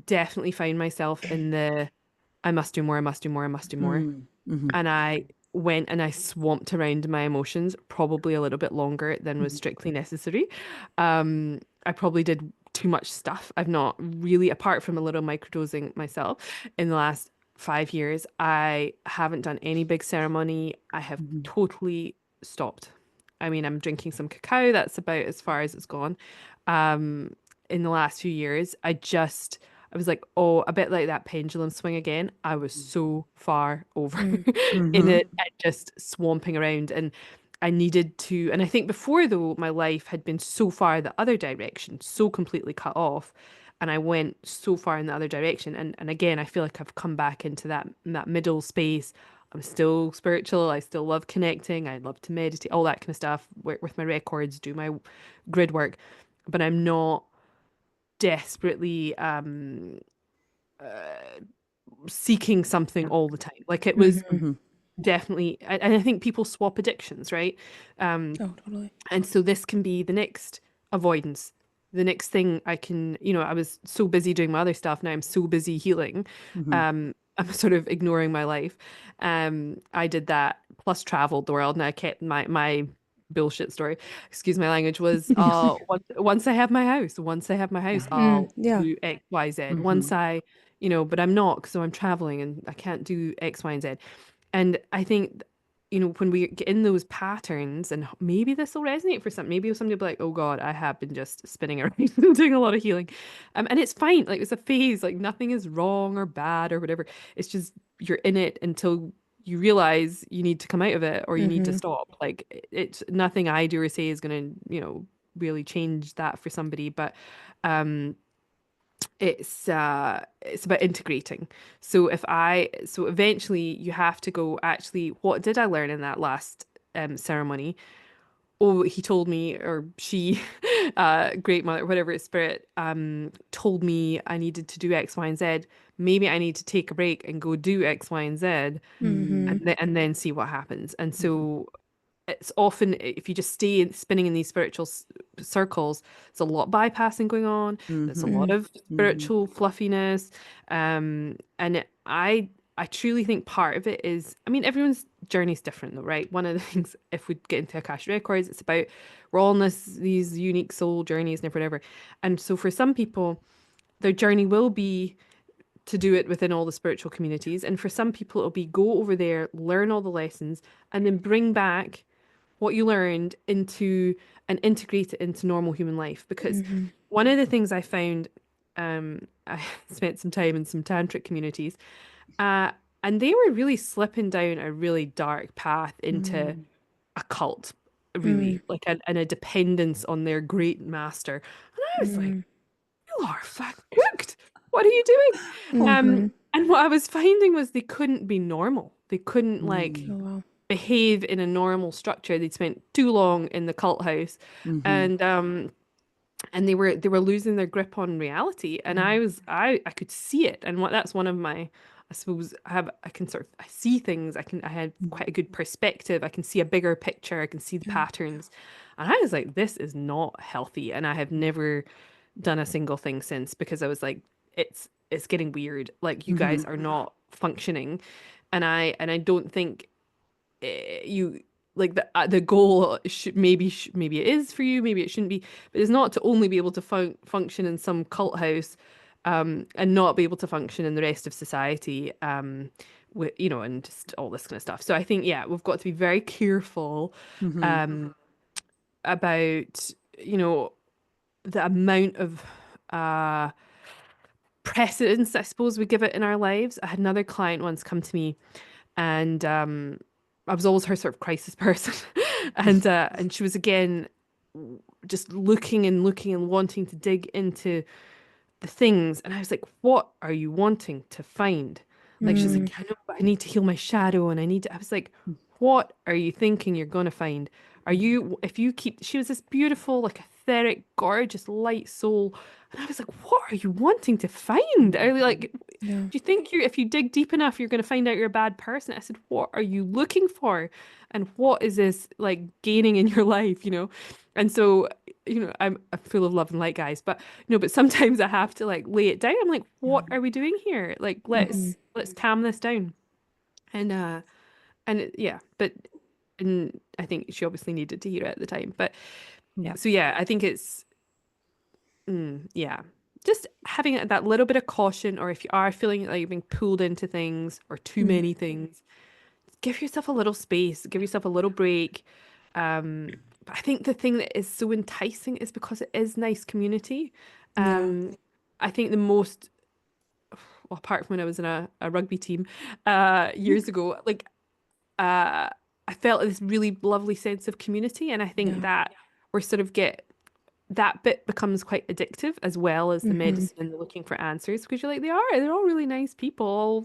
definitely find myself in the I must do more, I must do more, I must do more. And I went and I swamped around my emotions probably a little bit longer than was strictly necessary. I probably did too much stuff. I've not really, apart from a little microdosing myself in the last 5 years, I haven't done any big ceremony. I have totally stopped. I mean, I'm drinking some cacao. That's about as far as it's gone. In the last few years, I was like, oh, a bit like that pendulum swing again. I was so far over in it and just swamping around. And I needed to, and I think before though, my life had been so far the other direction, so completely cut off. And I went so far in the other direction. And again, I feel like I've come back into that middle space. I'm still spiritual. I still love connecting. I love to meditate, all that kind of stuff, work with my records, do my grid work. But I'm not desperately seeking something all the time. Like it was definitely, and I think people swap addictions, right? Oh, totally. And so this can be the next avoidance. The next thing I can, I was so busy doing my other stuff. Now I'm so busy healing. I'm sort of ignoring my life. I did that plus traveled the world, and I kept my bullshit story, excuse my language, was once I have my house, I'll Yeah. do X, Y, Z. Once I, but I'm not, so I'm traveling and I can't do X, Y, and Z. And I think, when we get in those patterns, and maybe this will resonate for some, maybe somebody will be like, oh God, I have been just spinning around and doing a lot of healing. And it's fine. Like, it's a phase, like nothing is wrong or bad or whatever. It's just you're in it until you realize you need to come out of it or you need to stop. Like, it's nothing I do or say is going to, really change that for somebody. But um it's about integrating. So eventually you have to go, actually, what did I learn in that last ceremony? Oh, he told me, or she, great mother, whatever spirit, told me I needed to do X, Y, and Z. Maybe I need to take a break and go do X, Y, and Z, and then see what happens. And so it's often, if you just stay spinning in these spiritual circles, there's a lot bypassing going on. There's a lot of spiritual fluffiness, and I truly think part of it is, I mean, everyone's journey is different though, right? One of the things, if we get into Akashic Records, it's about we're all on these unique soul journeys and whatever. And so for some people, their journey will be to do it within all the spiritual communities. And for some people, it'll be go over there, learn all the lessons, and then bring back what you learned into and integrate it into normal human life. Because one of the things I found, I spent some time in some tantric communities, and they were really slipping down a really dark path into a cult, really, like and a dependence on their great master. And I was like, you are fucking cooked. What are you doing? And what I was finding was they couldn't be normal. They couldn't like Oh, wow. behave in a normal structure. They'd spent too long in the cult house, and they were losing their grip on reality. And I could see it. And that's one of my, I suppose, I can sort of, I see things. I had quite a good perspective. I can see a bigger picture. I can see the patterns. And I was like, this is not healthy. And I have never done a single thing since, because I was like, it's getting weird. Like, you guys are not functioning. And I don't think you like the goal should maybe it is for you, maybe it shouldn't be, but it's not to only be able to function in some cult house, and not be able to function in the rest of society, with and just all this kind of stuff. So I think, yeah, we've got to be very careful about the amount of precedence, I suppose, we give it in our lives. I had another client once come to me, and I was always her sort of crisis person, and she was again just looking and looking and wanting to dig into the things, and I was like, "What are you wanting to find?" Like, she's like, "I know, but I need to heal my shadow, and I need to." I was like, "What are you thinking you're gonna find? Are you, if you keep?" She was this beautiful, like etheric, gorgeous, light soul, and I was like, "What are you wanting to find?" I was like, "Do you think if you dig deep enough, you're going to find out you're a bad person?" I said, "What are you looking for? And what is this like gaining in your life, And so, I'm full of love and light, guys, but but sometimes I have to like lay it down. I'm like, what are we doing here? Like, let's calm this down. Yeah, but and I think she obviously needed to hear it at the time. But so yeah, I think it's yeah, just having that little bit of caution, or if you are feeling like you're being pulled into things or too many things, give yourself a little space, give yourself a little break. But I think the thing that is so enticing is because it is nice community. I think the most, well, apart from when I was in a rugby team years ago, like I felt this really lovely sense of community, and I think that we're sort of that bit becomes quite addictive, as well as the medicine and the looking for answers, because you're like, they're all really nice people, all,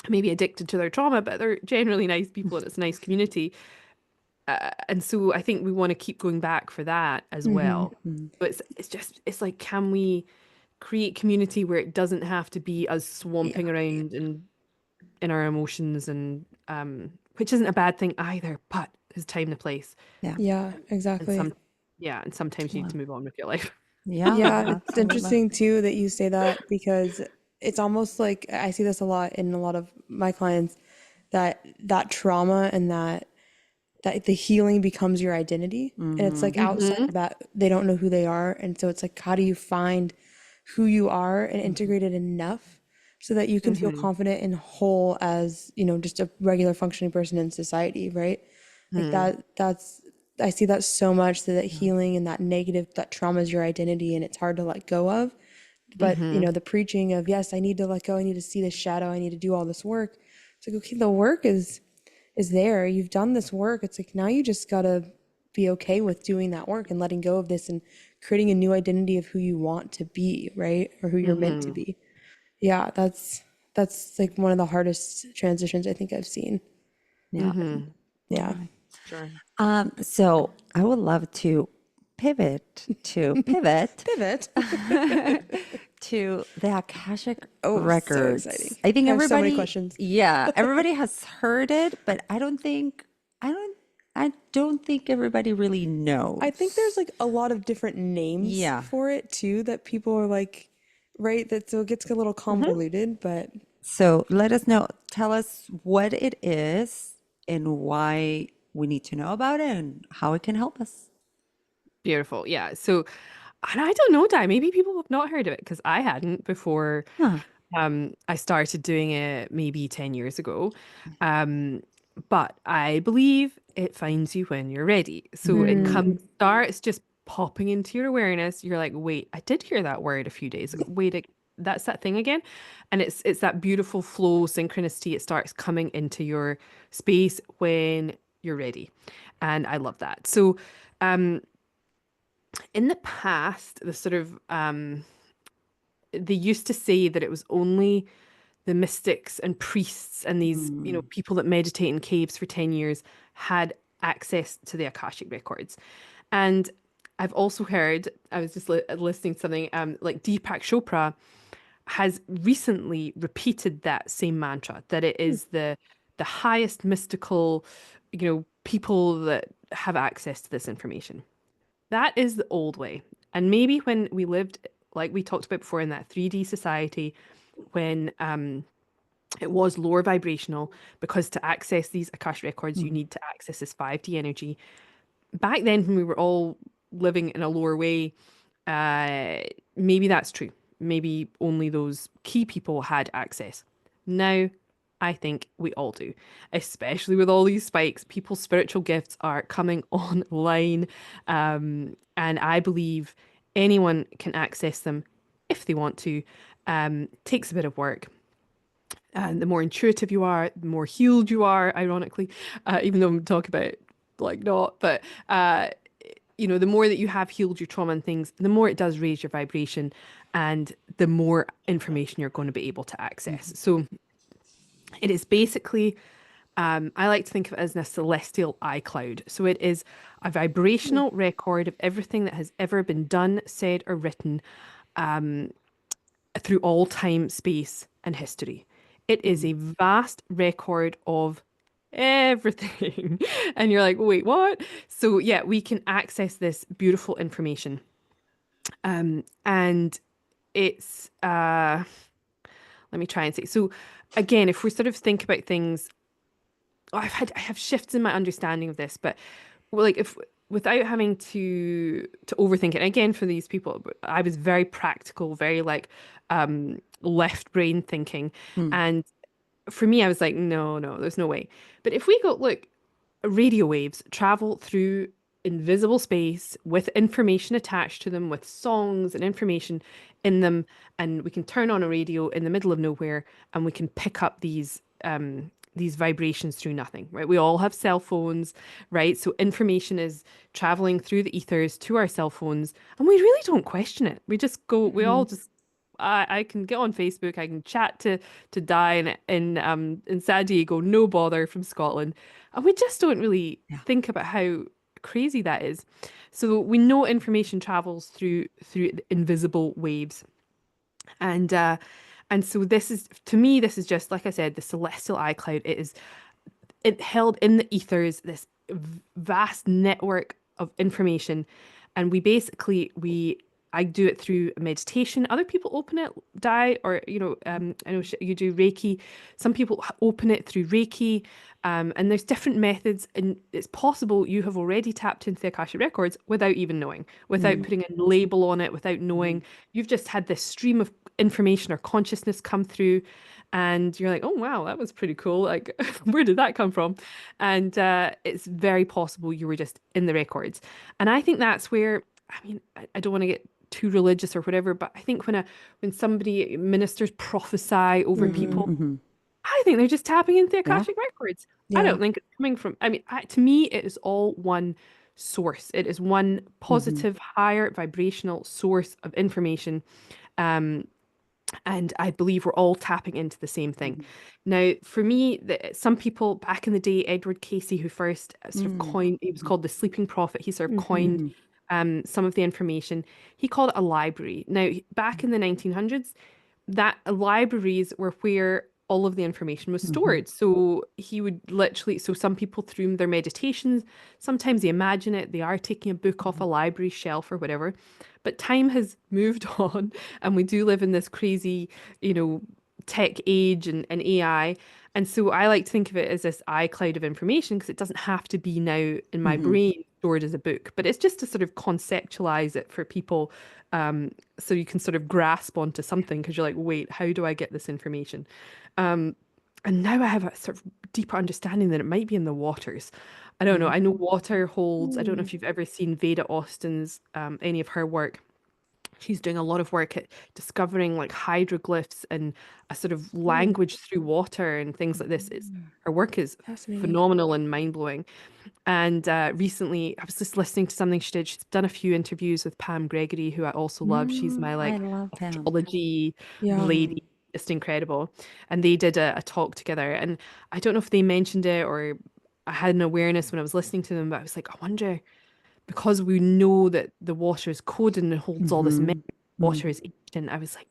maybe addicted to their trauma, but they're generally nice people, and it's a nice community. And so I think we want to keep going back for that as well. But it's like, can we create community where it doesn't have to be us swamping around and in our emotions, and which isn't a bad thing either, but there's time and place. Yeah, And exactly. and sometimes you need to move on with your life. Yeah, it's interesting too that you say that, because it's almost like I see this a lot in a lot of my clients, that trauma and that that the healing becomes your identity. And it's like outside of that, they don't know who they are. And so it's like, how do you find who you are and integrate it enough so that you can feel confident and whole as, you know, just a regular functioning person in society, right? Like that's I see that so much, that healing and that negative, that trauma is your identity and it's hard to let go of. But, you know, the preaching of, yes, I need to let go, I need to see the shadow, I need to do all this work. It's like, okay, the work is there. You've done this work. It's like, now you just gotta be okay with doing that work and letting go of this and creating a new identity of who you want to be, right? Or who you're meant to be. Yeah, that's like one of the hardest transitions I think I've seen. Yeah. Yeah. Sure. So I would love to pivot Pivot. to the Akashic Oh, so Records. exciting. I think I have so many everybody, questions. yeah, everybody has heard it, but I don't think everybody really knows. I think there's like a lot of different names Yeah. for it too, that people are like, right? That so it gets a little convoluted, but So let us know, tell us what it is and why we need to know about it and how it can help us. Beautiful. Yeah. So, and I don't know, Di, maybe people have not heard of it because I hadn't before Huh. I started doing it maybe 10 years ago. Um, but I believe it finds you when you're ready. So it starts just popping into your awareness. You're like, wait, I did hear that word a few days ago. That's that thing again. And it's that beautiful flow, synchronicity. It starts coming into your space when you're ready. And I love that. So um in the past, the sort of they used to say that it was only the mystics and priests and these, you know, people that meditate in caves for 10 years had access to the Akashic records. And I've also heard, I was just listening to something, like Deepak Chopra has recently repeated that same mantra, that it is the highest mystical, you know, people that have access to this information. That is the old way. And maybe when we lived, like we talked about before, in that 3D society, when it was lower vibrational, because to access these Akash records, you need to access this 5D energy. Back then, when we were all living in a lower way, uh, maybe that's true. Maybe only those key people had access. Now, I think we all do, especially with all these spikes. People's spiritual gifts are coming online. And I believe anyone can access them if they want to. Takes a bit of work. And the more intuitive you are, the more healed you are, ironically, even though I'm talking about like not, but you know, the more that you have healed your trauma and things, the more it does raise your vibration and the more information you're going to be able to access. So it is basically, I like to think of it as a celestial iCloud. So it is a vibrational record of everything that has ever been done, said, or written through all time, space, and history. It is a vast record of everything. And you're like, wait, what? So, yeah, we can access this beautiful information. And it's, let me try and say. So, again, if we sort of think about things, I have shifts in my understanding of this, but like if without having to overthink it. And again, for these people, I was very practical, very like left brain thinking, and for me, I was like, no, no, there's no way. But if we go, look, radio waves travel through invisible space with information attached to them, with songs and information in them, and we can turn on a radio in the middle of nowhere, and we can pick up these vibrations through nothing, right? We all have cell phones, right? So information is traveling through the ethers to our cell phones, and we really don't question it. We just go, we all just I can get on Facebook, I can chat to Di in San Diego, no bother, from Scotland. And we just don't really think about how crazy that is. So we know information travels through invisible waves. And so this is, to me, this is just like I said, the celestial iCloud. It held in the ethers, this vast network of information, and we basically I do it through meditation. Other people open it, or I know you do Reiki. Some people open it through Reiki, and there's different methods. And it's possible you have already tapped into the Akashic Records without even knowing, without putting a label on it, without knowing. You've just had this stream of information or consciousness come through, and you're like, oh wow, that was pretty cool. Like, where did that come from? And it's very possible you were just in the records. And I think that's where, I mean, I don't want to get too religious or whatever, but I think when somebody ministers prophesy over people, I think they're just tapping into the Yeah. Akashic Records. I Yeah. don't think it's coming from, I mean, to me, it is all one source. It is one positive, higher vibrational source of information. And I believe we're all tapping into the same thing. Now, for me, some people back in the day, Edward Casey, who first sort of coined, he was called the sleeping prophet. He sort of coined some of the information. He called it a library. Now, back in the 1900s, that libraries were where all of the information was stored. So he would literally, so some people through their meditations, sometimes they imagine it, they are taking a book off a library shelf or whatever. But time has moved on, and we do live in this crazy, tech age and AI. And so I like to think of it as this iCloud of information, because it doesn't have to be now in my brain stored as a book, but it's just to sort of conceptualize it for people, so you can sort of grasp onto something, because you're like, wait, how do I get this information? And now I have a sort of deeper understanding that it might be in the waters. I don't know. I know water holds, I don't know if you've ever seen Veda Austin's, any of her work. She's doing a lot of work at discovering like hieroglyphs and a sort of language through water and things like this. Her work is Fascinating. phenomenal and mind-blowing. And recently, I was just listening to something she did. She's done a few interviews with Pam Gregory, who I also love. She's my I like love Pam. astrology Yeah. lady, just incredible. And they did a talk together. And I don't know if they mentioned it or I had an awareness when I was listening to them, but I was like, I wonder, because we know that the water is coded and it holds all this memory, water is ancient. I was like,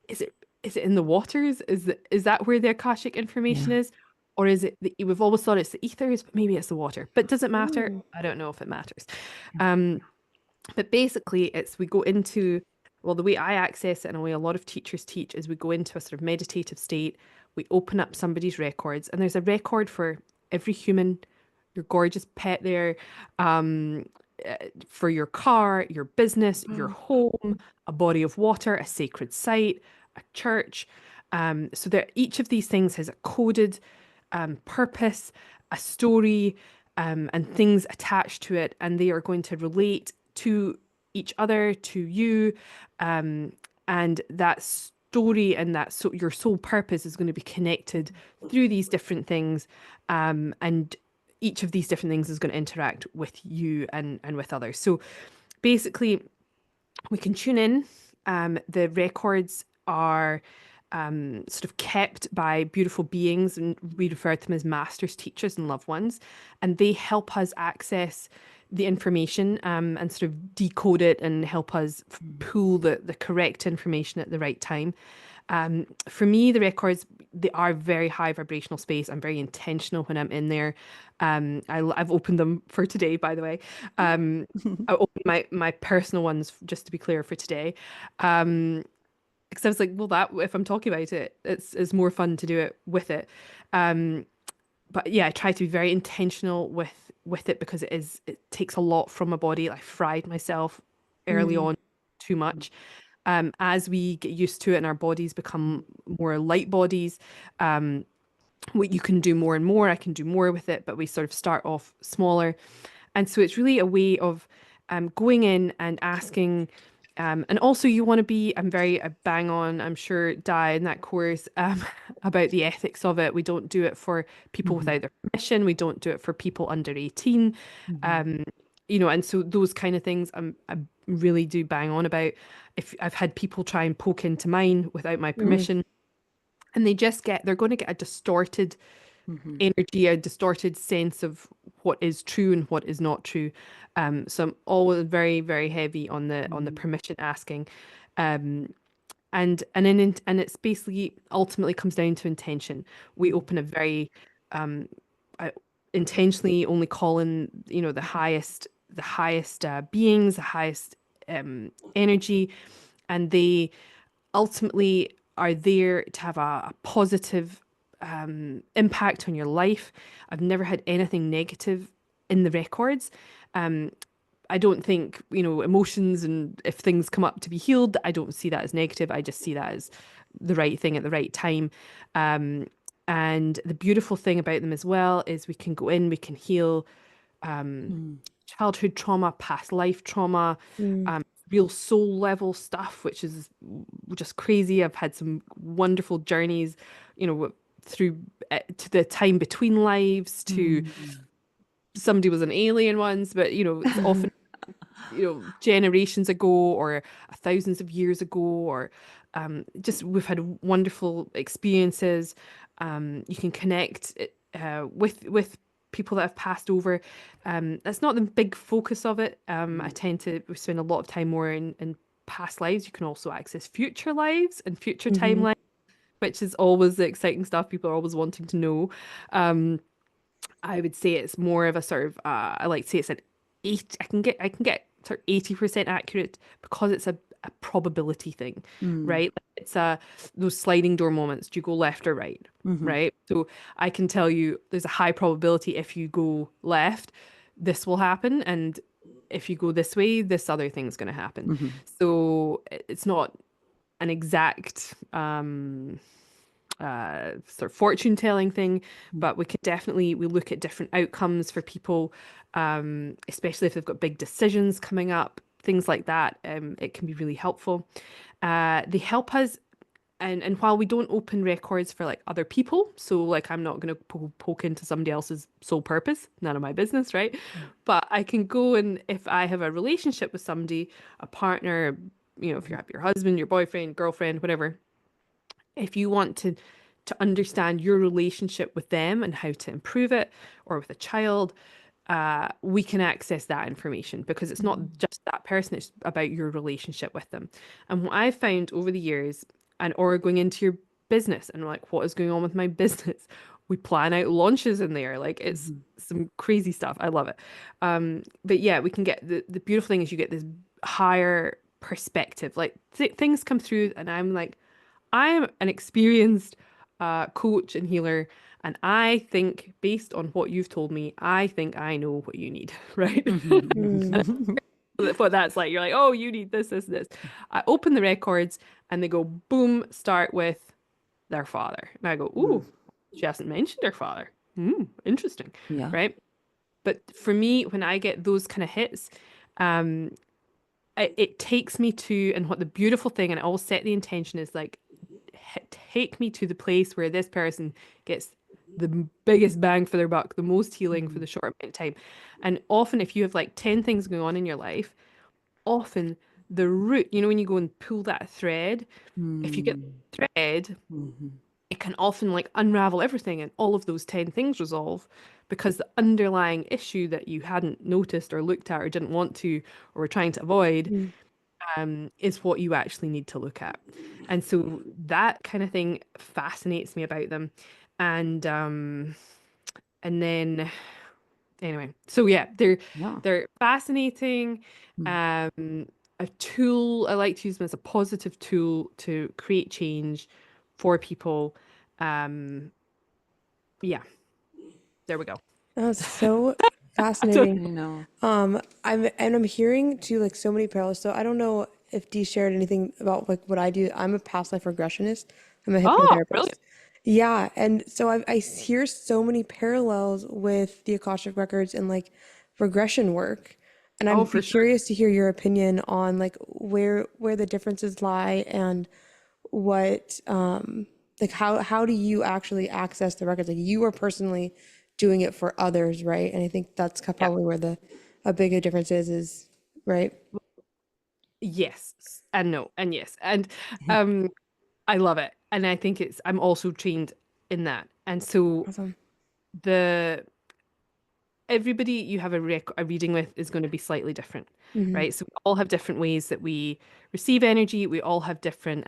is it in the waters? Is that where the Akashic information is? Or is it we've always thought it's the ethers, but maybe it's the water. But does it matter? I don't know if it matters. But basically we go into, well, the way I access it and the way a lot of teachers teach is we go into a sort of meditative state, we open up somebody's records, and there's a record for every human, your gorgeous pet there, for your car, your business, your home, a body of water, a sacred site, a church. So that each of these things has a coded purpose, a story, and things attached to it, and they are going to relate to each other, to you, and that story and that your soul purpose is going to be connected through these different things, and each of these different things is going to interact with you and with others. So basically, we can tune in. The records are sort of kept by beautiful beings, and we refer to them as masters, teachers, and loved ones. And they help us access the information, and sort of decode it and help us pull the correct information at the right time. For me, the records, they are very high vibrational space. I'm very intentional when I'm in there. I've opened them for today, by the way. I opened my personal ones, just to be clear, for today. Because I was like, well, that if I'm talking about it, it's more fun to do it with it. But yeah, I try to be very intentional with it, because it takes a lot from my body. I fried myself early on too much. As we get used to it and our bodies become more light bodies, what you can do more and more, I can do more with it, but we sort of start off smaller. And so it's really a way of going in and asking. And also you want to be, I'm very bang on, I'm sure, Di, in that course, about the ethics of it. We don't do it for people without their permission. We don't do it for people under 18. And so those kind of things I really do bang on about. If I've had people try and poke into mine without my permission, and they're going to get a distorted energy, a distorted sense of what is true and what is not true. So I'm always very, very heavy on the permission asking. And it's basically ultimately comes down to intention. We open a very I intentionally only call in, the highest beings, the highest energy, and they ultimately are there to have a positive impact on your life. I've never had anything negative in the records. I don't think, emotions and if things come up to be healed, I don't see that as negative. I just see that as the right thing at the right time. And the beautiful thing about them as well is we can go in, we can heal childhood trauma, past life trauma, real soul level stuff, which is just crazy. I've had some wonderful journeys, through to the time between lives, to somebody was an alien once, but it's often generations ago or thousands of years ago, or just we've had wonderful experiences. You can connect with people that have passed over. That's not the big focus of it. I tend to spend a lot of time more in past lives. You can also access future lives and future timelines, which is always the exciting stuff people are always wanting to know. I would say it's more of a sort of I like to say it's an eight. I can get sort of 80% accurate because it's a probability thing, right? It's those sliding door moments. Do you go left or right? Right? So I can tell you there's a high probability if you go left, this will happen, and if you go this way, this other thing's going to happen. So it's not an exact sort of fortune telling thing, but we look at different outcomes for people, especially if they've got big decisions coming up, things like that. It can be really helpful. They help us, and while we don't open records for like other people, so like I'm not going to poke into somebody else's sole purpose, none of my business, right? But I can go, and if I have a relationship with somebody, a partner, if you have your husband, your boyfriend, girlfriend, whatever, if you want to understand your relationship with them and how to improve it, or with a child, we can access that information, because it's not just that person, it's about your relationship with them. And what I've found over the years, or going into your business and like, what is going on with my business? We plan out launches in there. Like, it's some crazy stuff. I love it. But yeah, we can get the beautiful thing is you get this higher perspective. Like things come through and I'm like, I'm an experienced coach and healer, and I think, based on what you've told me, I think I know what you need, right? What that's like. You're like, oh, you need this, this, this. I open the records and they go, boom, start with their father. And I go, ooh, she hasn't mentioned her father. Interesting. Yeah. Right? But for me, when I get those kind of hits, it takes me to, and what the beautiful thing, and it all set the intention is like, take me to the place where this person gets the biggest bang for their buck, the most healing for the short amount of time. And often if you have like 10 things going on in your life, often the root, when you go and pull that thread, if you get the thread, it can often like unravel everything, and all of those 10 things resolve, because the underlying issue that you hadn't noticed or looked at or didn't want to or were trying to avoid is what you actually need to look at. And so that kind of thing fascinates me about them. And then anyway, so yeah, they're fascinating. A tool, I like to use them as a positive tool to create change for people. Yeah, there we go. That's so fascinating. I'm hearing too, like, so many parallels. So I don't know if Dee shared anything about like what I do. I'm a past life regressionist. I'm a hypnotherapist. Brilliant. Yeah, and so I hear so many parallels with the Akashic Records and like regression work. And I'm For sure. curious to hear your opinion on like where the differences lie, and what like how do you actually access the records? Like, you are personally doing it for others, right? And I think that's probably where a big difference is, right? Yes and no and yes. And I love it. And I think I'm also trained in that. And so Awesome. everybody you have a reading with is going to be slightly different, right? So we all have different ways that we receive energy. We all have different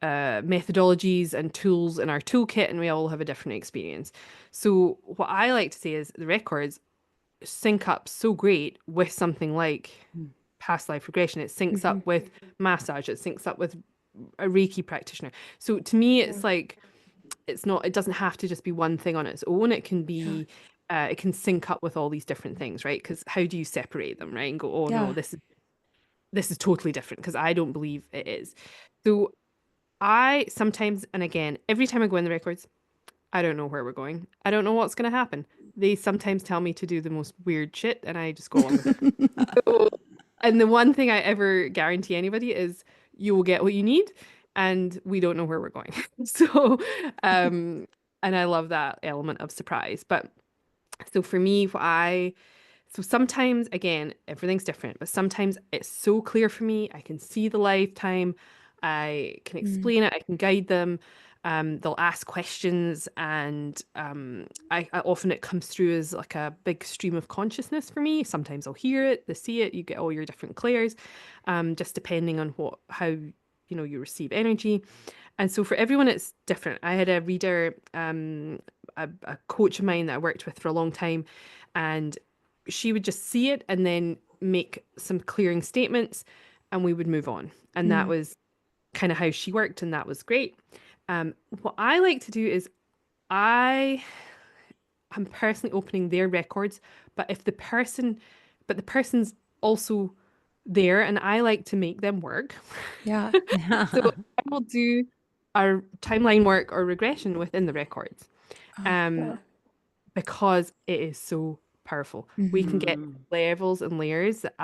methodologies and tools in our toolkit, and we all have a different experience. So what I like to say is the records sync up so great with something like past life regression. It syncs up with massage. It syncs up with a Reiki practitioner. So to me, it's like, it doesn't have to just be one thing on its own. It can be, it can sync up with all these different things, right? Because how do you separate them, right? And go, oh no, Yeah. this is totally different, because I don't believe it is. So I sometimes, and again, every time I go in the records, I don't know where we're going. I don't know what's going to happen. They sometimes tell me to do the most weird shit, and I just go along with it. So, and the one thing I ever guarantee anybody is you will get what you need, and we don't know where we're going. So, and I love that element of surprise. But so for me, so sometimes, again, everything's different, but sometimes it's so clear for me. I can see the lifetime. I can explain it. I can guide them. They'll ask questions, and I often it comes through as like a big stream of consciousness for me. Sometimes I'll hear it, they see it. You get all your different clairs, just depending on how you receive energy. And so for everyone, it's different. I had a reader, a coach of mine that I worked with for a long time, and she would just see it and then make some clearing statements, and we would move on. And that was kind of how she worked, and that was great. What I like to do is I'm personally opening their records, but the person's also there, and I like to make them work. Yeah. So I will do our timeline work or regression within the records, because it is so powerful. We can get levels and layers that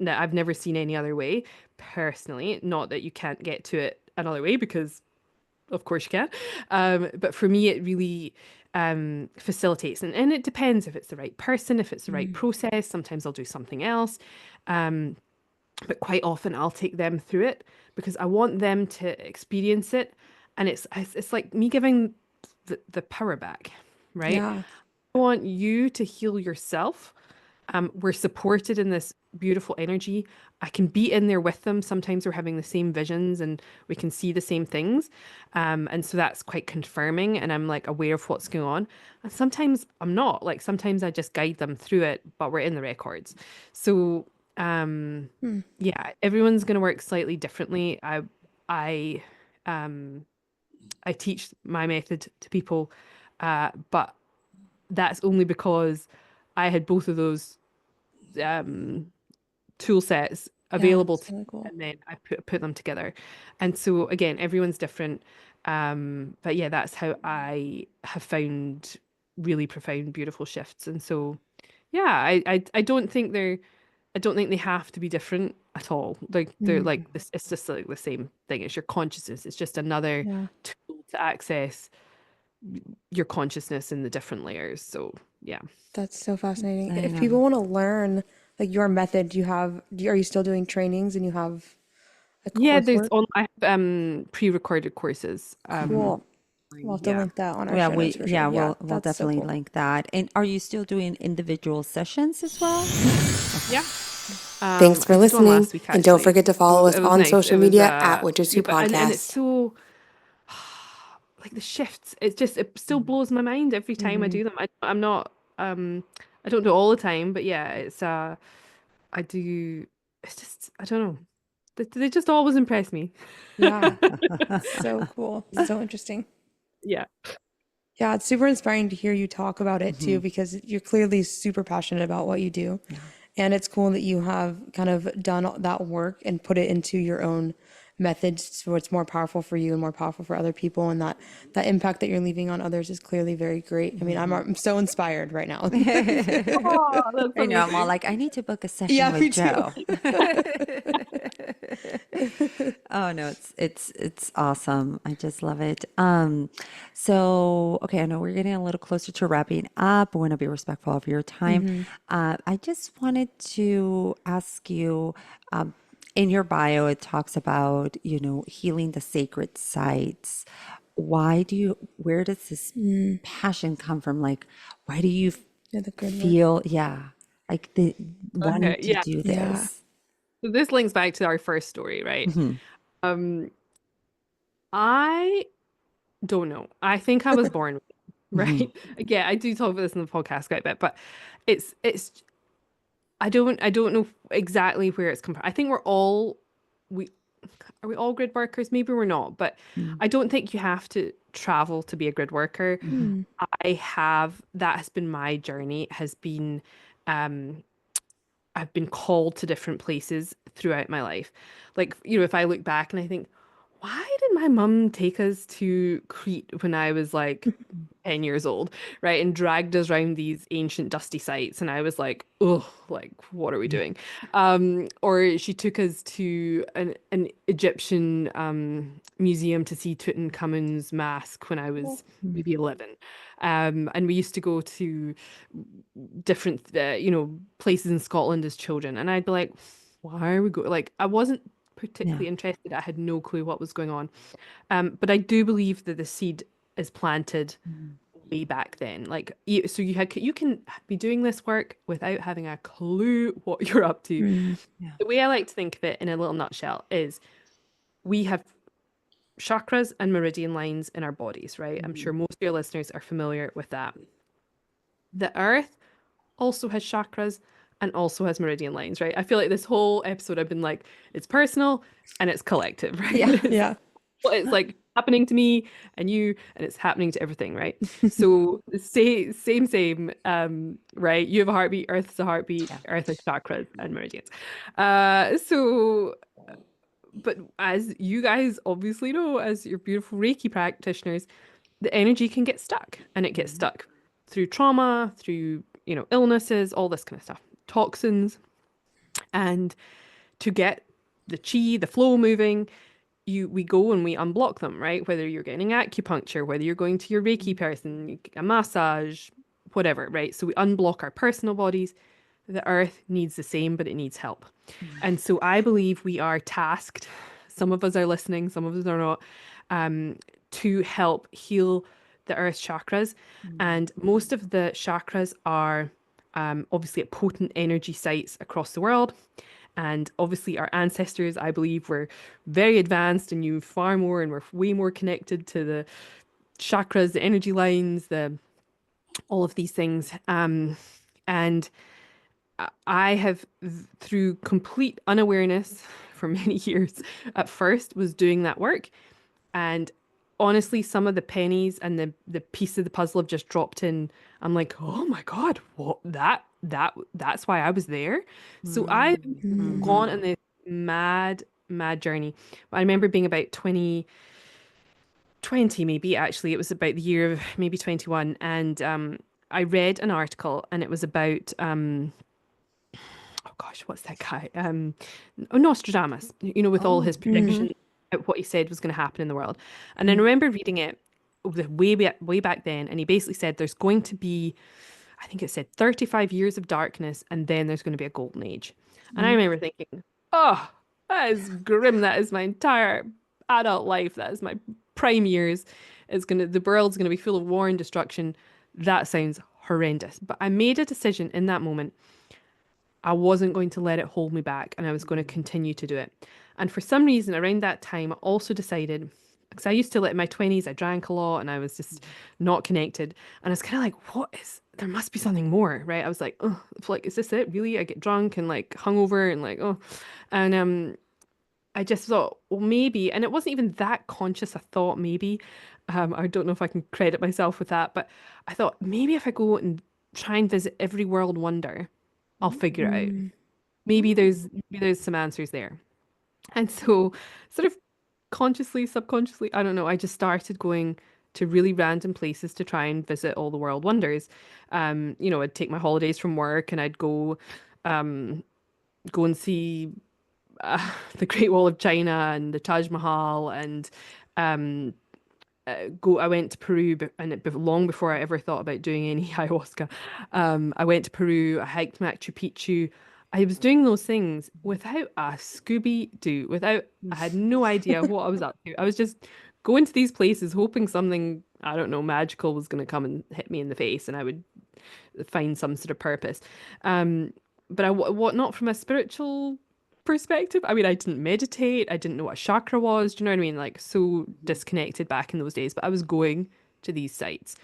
I've never seen any other way personally. Not that you can't get to it another way, because of course you can. But for me, it really facilitates, and it depends if it's the right person, if it's the right process. Sometimes I'll do something else. But quite often I'll take them through it, because I want them to experience it. And it's like me giving the power back, right? Yeah. I want you to heal yourself. We're supported in this beautiful energy. I can be in there with them. Sometimes we're having the same visions and we can see the same things. And so that's quite confirming, and I'm like aware of what's going on. And sometimes I'm not. Like sometimes I just guide them through it, but we're in the records. So yeah, everyone's gonna work slightly differently. I I teach my method to people, but that's only because I had both of those tool sets Yeah. available That's to really cool. and then I put them together. And so again, everyone's different. But yeah, that's how I have found really profound, beautiful shifts. And so yeah, I don't think they have to be different at all. Like they're like this, it's just like the same thing. It's your consciousness. It's just another Yeah. tool to access your consciousness in the different layers. So yeah. That's so fascinating. I If know. people want to learn like your method, are you still doing trainings and you have a Yeah, coursework? I have pre-recorded courses. Cool. We'll have to Yeah. link that on our Yeah, show notes for sure. Yeah, we'll that's so definitely cool. link that. And are you still doing individual sessions as well? Yeah. Thanks for I did one listening, last week and don't actually. forget to follow us It was on nice. social It was media at Witches yeah, Who but and it's Podcast. so like the shifts. It still blows my mind every time I do them. I'm not I don't do it all the time, but yeah, I do. It's just I don't know. They just always impress me. Yeah, so cool. So interesting. Yeah. Yeah, it's super inspiring to hear you talk about it too, Mhm. because you're clearly super passionate about what you do. And it's cool that you have kind of done all that work and put it into your own methods so it's more powerful for you and more powerful for other people. And that impact that you're leaving on others is clearly very great. I mean, I'm so inspired right now. Oh, that's I know, I'm all amazing. like, I need to book a session Yeah, with me too. Joe. Oh no, it's awesome. I just love it. So okay, I know we're getting a little closer to wrapping up. I want to be respectful of your time. I just wanted to ask you, in your bio, it talks about, healing the sacred sites. Where does this passion come from? Like, why do you Yeah, the good work. feel, yeah, like the wanting Okay, to yeah. do Yeah. this? So this links back to our first story, right? Mhm. Um, I don't know. I think I was born with it, Mhm. right? Yeah, I do talk about this in the podcast quite a bit, but it's I don't know exactly where it's come from. I think we are we all grid workers? Maybe we're not, but Mm. I don't think you have to travel to be a grid worker. Mhm. That has been my journey, has been um I've been called to different places throughout my life. Like, if I look back and I think, why did my mum take us to Crete when I was like 10 years old, right? And dragged us around these ancient dusty sites. And I was like, oh, like, what are we doing? Or she took us to an Egyptian museum to see Tutankhamun's mask when I was Mm. maybe 11. And we used to go to different, places in Scotland as children. And I'd be like, why are we going? Like, I wasn't Yeah. particularly interested. I had no clue what was going on. But I do believe that the seed is planted Mm. way back then. Like, so you can be doing this work without having a clue what you're up to. Mm. Yeah. The way I like to think of it in a little nutshell is we have chakras and meridian lines in our bodies, right? I'm sure Mm. most of your listeners are familiar with that. The earth also has chakras and also has meridian lines, right? I feel like this whole episode I've been like, it's personal and it's collective, right? Yeah. Yeah. It's like happening to me and you, and it's happening to everything, right? So same, right? You have a heartbeat, Earth is a heartbeat, Yeah. Earth has chakras and meridians. So but as you guys obviously know, as your beautiful Reiki practitioners, the energy can get stuck, and it gets Mhm. stuck through trauma, through, illnesses, all this kind of stuff, toxins. And to get the chi, the flow moving, we go and we unblock them, right? Whether you're getting acupuncture, whether you're going to your Reiki person, a massage, whatever, right? So we unblock our personal bodies. The earth needs the same, but it needs help. Mm. And so I believe we are tasked, some of us are listening, some of us are not, to help heal the earth chakras. Mm. And most of the chakras are obviously at potent energy sites across the world. And obviously, our ancestors, I believe, were very advanced and knew far more and were way more connected to the chakras, the energy lines, the all of these things. And I have, through complete unawareness for many years, at first was doing that work. And honestly, some of the pennies and the piece of the puzzle have just dropped in. I'm like, oh my God, what that's why I was there. So I've Mm. gone Mhm. on this mad journey. I remember being about 20 maybe, actually. It was about the year of maybe 21. And I read an article and it was about oh gosh, what's that guy? Nostradamus, with all Oh. his Mm. predictions, what he said was going to happen in the world. And I Mm. remember reading it way back then, and he basically said there's going to be, I think it said 35 years of darkness, and then there's going to be a golden age. And I Mm. remember thinking, oh, that is grim. That is my entire adult life. That is my prime years. The world's gonna be full of war and destruction. That sounds horrendous. But I made a decision in that moment. I wasn't going to let it hold me back and I was going to continue to do it. And for some reason, around that time, I also decided, because I used to, in my 20s, I drank a lot and I was just not connected. And I was kind of like, there must be something more, right? I was like, oh, like, is this it? Really? I get drunk and like hungover and like, oh. And I just thought, well, maybe, and it wasn't even that conscious. I thought maybe, I don't know if I can credit myself with that, but I thought maybe if I go and try and visit every world wonder, I'll figure it out. Mm. Maybe there's some answers there. And so, sort of consciously, subconsciously, I don't know, I just started going to really random places to try and visit all the world wonders. I'd take my holidays from work and I'd um, go and see the Great Wall of China and the Taj Mahal and um, go. I went to Peru, and long before I ever thought about doing any ayahuasca. I went to Peru. I hiked Machu Picchu. I was doing those things without a Scooby Doo. I had no idea what I was up to. I was just going to these places, hoping something, I don't know, magical was going to come and hit me in the face, and I would find some sort of purpose. Um, but what not from a spiritual perspective. I mean, I didn't meditate. I didn't know what a chakra was. Do you know what I mean? Like, so disconnected back in those days. But I was going to these sites,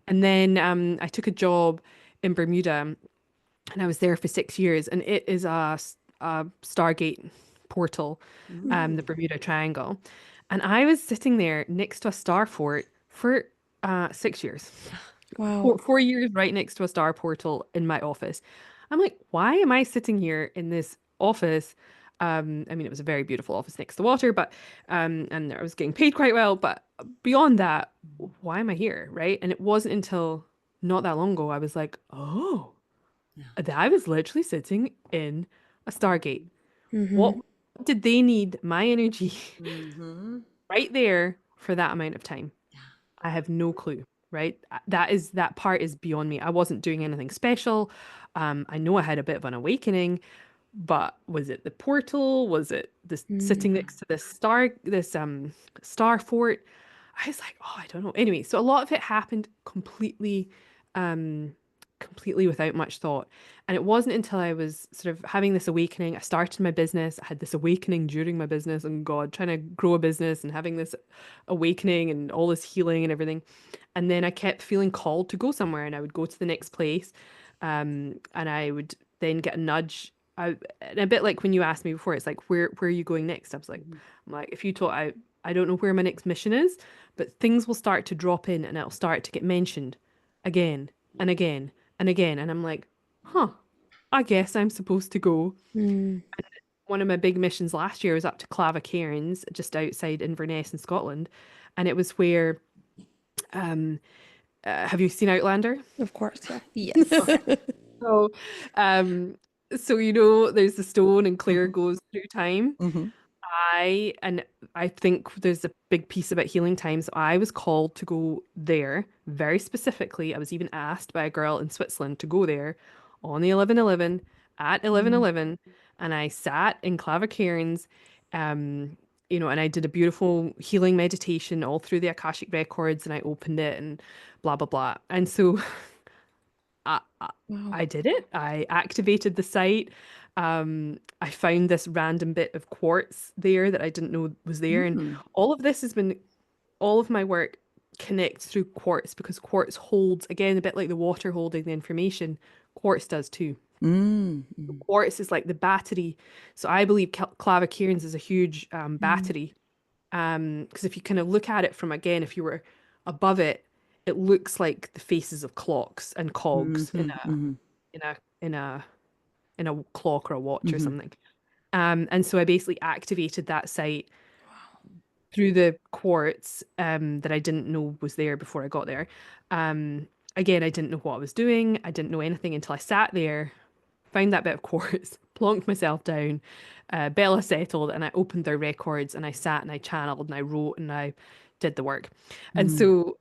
and then I took a job in Bermuda and I was there for 6 years, and it is a Stargate portal, the Bermuda Triangle, and I was sitting there next to a star fort for 6 years. Wow. Four years right next to a star portal in my office. I'm like, why am I sitting here in this office? I mean, it was a very beautiful office next to water, but and I was getting paid quite well. But beyond that, why am I here, right? And it wasn't until not that long ago I was like, oh, I was literally sitting in a Stargate. Mm-hmm. What did they need my energy Mm-hmm. right there for that amount of time? I have no clue, right? That part is beyond me. I wasn't doing anything special. I know I had a bit of an awakening, but was it the portal? Was it this sitting next to this star fort? I was like, oh, I don't know. Anyway, so a lot of it happened um completely without much thought. And it wasn't until I was sort of having this awakening. I started my business. I had this awakening during my business, and God, trying to grow a business and having this awakening and all this healing and everything. And then I kept feeling called to go somewhere, and I would go to the next place. And I would then get a nudge. And a bit like when you asked me before, it's like, where are you going next? I'm like, if you told I don't know where my next mission is, but things will start to drop in and it'll start to get mentioned again and again and again. And I'm like, huh, I guess I'm supposed to go. Mm. One of my big missions last year was up to Cairns, just outside Inverness in Scotland. And it was where, um, have you seen Outlander? Of course, yeah. Yes. So, um, so there's the stone and Claire Mm-hmm. goes through time. Mm-hmm. And I think there's a big piece about healing time. So I was called to go there very specifically. I was even asked by a girl in Switzerland to go there on the 11/11 at Mm. 11/11, and I sat in Cairns, and I did a beautiful healing meditation all through the Akashic Records, and I opened it and blah blah blah. And so I, I, Wow. I did it. I activated the site. I found this random bit of quartz there that I didn't know was there. And Mm-hmm. all of this has been, all of my work connects through quartz because quartz holds, again, a bit like the water holding the information, quartz does too. Mm-hmm. Quartz is like the battery. So I believe Clavicairns is a huge Mm. battery. Because if you kind of look at it from, again, if you were above it, it looks like the faces of clocks and cogs in a Mm-hmm. in a in a in a clock or a watch or Mm-hmm. something. And so I basically activated that site through the quartz that I didn't know was there before I got there. Um, Again, I didn't know what I was doing. I didn't know anything until I sat there, found that bit of quartz, plonked myself down, Bella settled, and I opened their records and I sat and I channeled and I wrote and I did the work. And Mm. so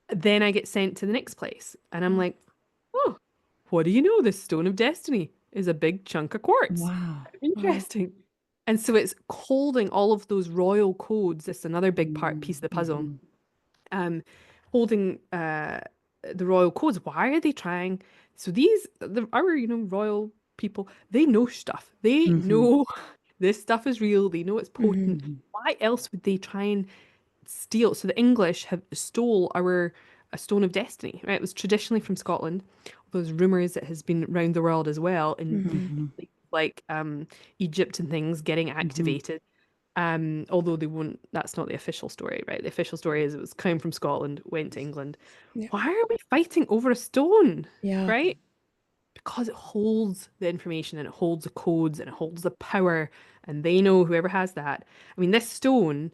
then I get sent to the next place, and I'm like, oh, what do you know? This stone of destiny is a big chunk of quartz. Wow. Wow. Interesting. And so it's holding all of those royal codes. That's another big piece of the puzzle. Mm-hmm. Um, Holding the royal codes. Why are they trying? So our royal people, they know stuff. They Mm-hmm. know this stuff is real. They know it's Mm-hmm. potent. Why else would they try and steal? So the English have stole our a stone of destiny, right? It was traditionally from Scotland. Those rumors that has been around the world as well, in Mm-hmm. Mm-hmm. like Egypt and things getting Mm-hmm. activated. Although they won't, that's not the official story, right? The official story is it was came from Scotland, went to England. Yeah. Why are we fighting over a stone, Yeah. right? Because it holds the information and it holds the codes and it holds the power, and they know whoever has that. I mean, this stone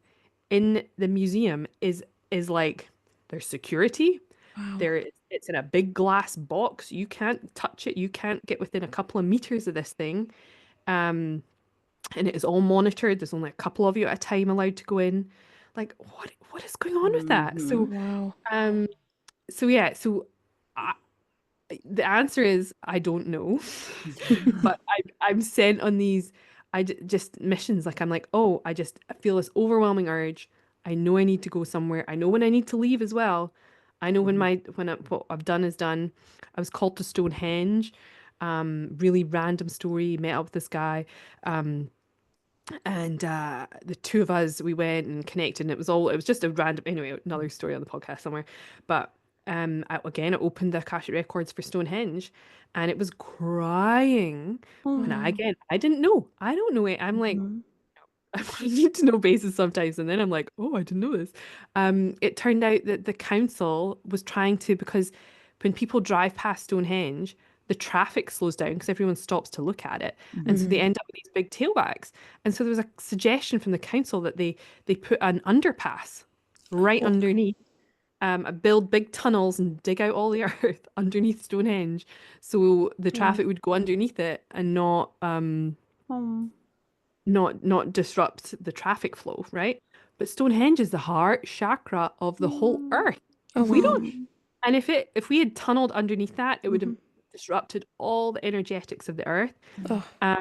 in the museum is like there's security. Wow. It's in a big glass box. You can't touch it. You can't get within a couple of meters of this thing. Um, and it is all monitored. There's only a couple of you at a time allowed to go in. Like, what is going on with that? Mm-hmm. Wow. Um, yeah, I, the answer is I don't know, Yeah. but I'm sent on these just missions. Like I'm like, oh, I feel this overwhelming urge. I know I need to go somewhere. I know when I need to leave as well. I know Mhm. what I've done is done. I was called to Stonehenge. Really random story. Met up with this guy. Um, and the two of us, we went and connected, and it was just a random, anyway, another story on the podcast somewhere. But again, I opened the Akashic Records for Stonehenge, and it was crying. And Oh. I didn't know. I don't know it. I'm like, Mhm. I need to know bases sometimes, and then I'm like, oh, I didn't know this. It turned out that the council was trying to, because when people drive past Stonehenge, the traffic slows down because everyone stops to look at it, and so Mhm. they end up with these big tailbacks. And so there was a suggestion from the council that they put an underpass right Oh, underneath, build big tunnels and dig out all the earth underneath Stonehenge, so the wow. traffic would go underneath it and Oh. not disrupt the traffic flow, right? But Stonehenge is the heart chakra of the whole Mm. earth. Oh, We wow. don't, and if we had tunneled underneath that, it would have Mhm. disrupted all the energetics of the earth. Oh, Um,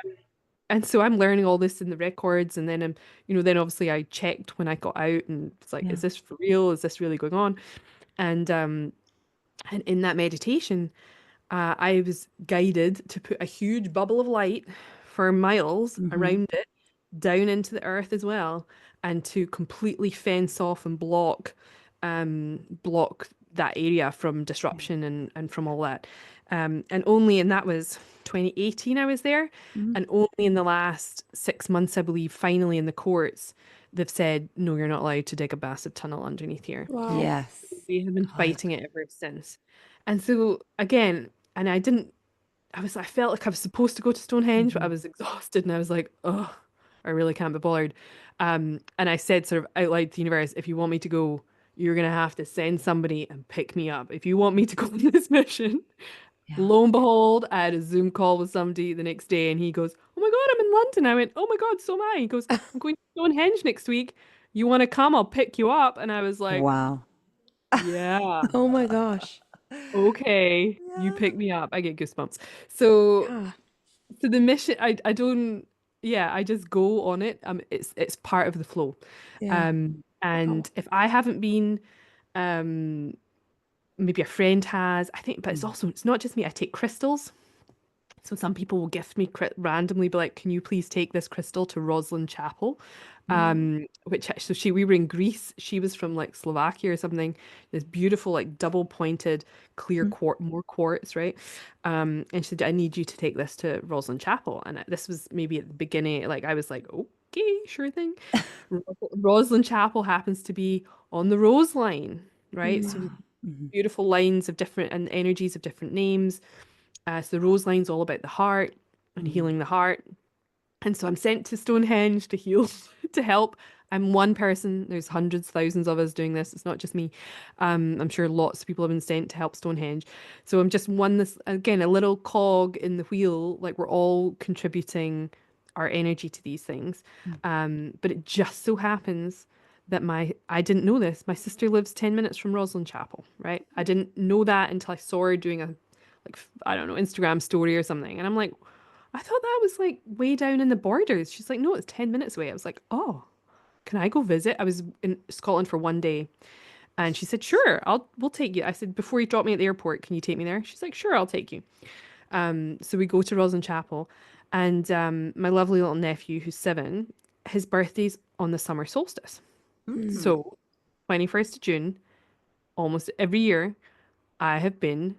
and so I'm learning all this in the records, and then then obviously I checked when I got out, and it's like, Yeah. is this for real? Is this really going on? And in that meditation, I was guided to put a huge bubble of light for miles Mhm. around it, down into the earth as well, and to completely fence off and block that area from Yeah. disruption and from all that. And that was 2018 I was there, Mhm. and only in the last 6 months, I believe, finally in the courts, they've said, no, you're not allowed to dig a massive tunnel underneath here. wow. Yes. They have been Good. fighting it ever since. And so again, and I didn't I felt like I was supposed to go to Stonehenge, but I Mhm. was exhausted and I was like, oh, I really can't be bothered. And I said sort of out loud to the universe, if you want me to go, you're gonna have to send somebody and pick me up. If you want me to go on this mission. Yeah. Lo and behold, I had a Zoom call with somebody the next day and he goes, oh my God, I'm in London. I went, oh my God, so am I. He goes, I'm going to Stonehenge next week. You want to come? I'll pick you up. And I was like, Wow. yeah. Oh my gosh. Okay, you Yeah. pick me up. I get goosebumps. So, Yeah. so the mission, I don't, yeah, I just go on it. It's part of the flow. Yeah. Wow. And if I haven't been, um, maybe a friend has. I think, but Mm. it's not just me. I take crystals. So some people will gift me randomly, be like, "Can you please take this crystal to Roslyn Chapel?" Mm. So we were in Greece. She was from like Slovakia or something. This beautiful like double pointed clear more quartz, right? And she said, "I need you to take this to Roslyn Chapel." And this was maybe at the beginning. Like I was like, "Okay, sure thing." Roslyn Chapel happens to be on the Rose Line, right? So Wow. Mhm. beautiful lines of different and energies of different names. So the Rose Line's all about the heart and Mm. healing the heart. And so I'm sent to Stonehenge to heal, to help. I'm one person. There's hundreds, thousands of us doing this. It's not just me. I'm sure lots of people have been sent to help Stonehenge. So I'm just this, again, a little cog in the wheel. Like we're all contributing our energy to these things. Mm. But it just so happens that I didn't know this. My sister lives 10 minutes from Roslyn Chapel, right? I didn't know that until I saw her doing a, like, I don't know, Instagram story or something. And I'm like, I thought that was like way down in the borders. She's like, no, it's 10 minutes away. I was like, oh, can I go visit? I was in Scotland for one day. And she said, sure, we'll take you. I said, before you drop me at the airport, can you take me there? She's like, sure, I'll take you. So we go to Roslyn Chapel. And my lovely little nephew, who's 7, his birthday's on the summer solstice. Mm. So 21st of June, almost every year, I have been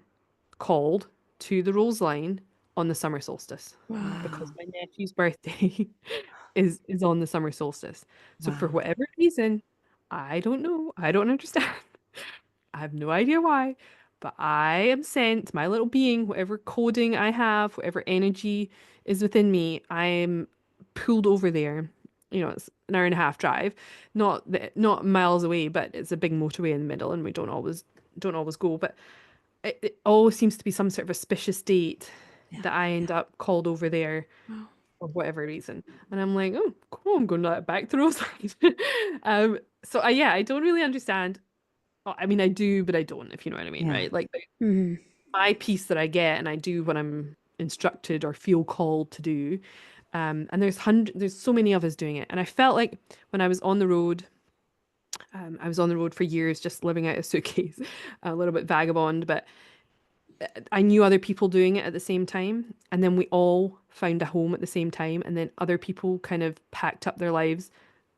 called to the Rose Line on the summer solstice Wow. because Wow. my nephew's birthday is on the summer solstice. So for Wow. whatever reason, I don't know, I don't understand. I have no idea why, but I am sent, my little being, whatever coding I have, whatever energy is within me, I'm pulled over there. It's an hour and a half drive, not miles away, but it's a big motorway in the middle, and we don't always go. But it always seems to be some sort of auspicious date Yeah. that I end up called over there Wow. for whatever reason. And I'm like, oh, cool, I'm going back to Roseland. So I don't really understand. Well, I mean, I do, but I don't, if you know what I mean, Yeah. right? Like Hmm. my piece that I get and I do what I'm instructed or feel called to do. And there's so many of us doing it. And I felt like when I was on the road for years, just living out a suitcase, a little bit vagabond, but I knew other people doing it at the same time, and then we all found a home at the same time, and then other people kind of packed up their lives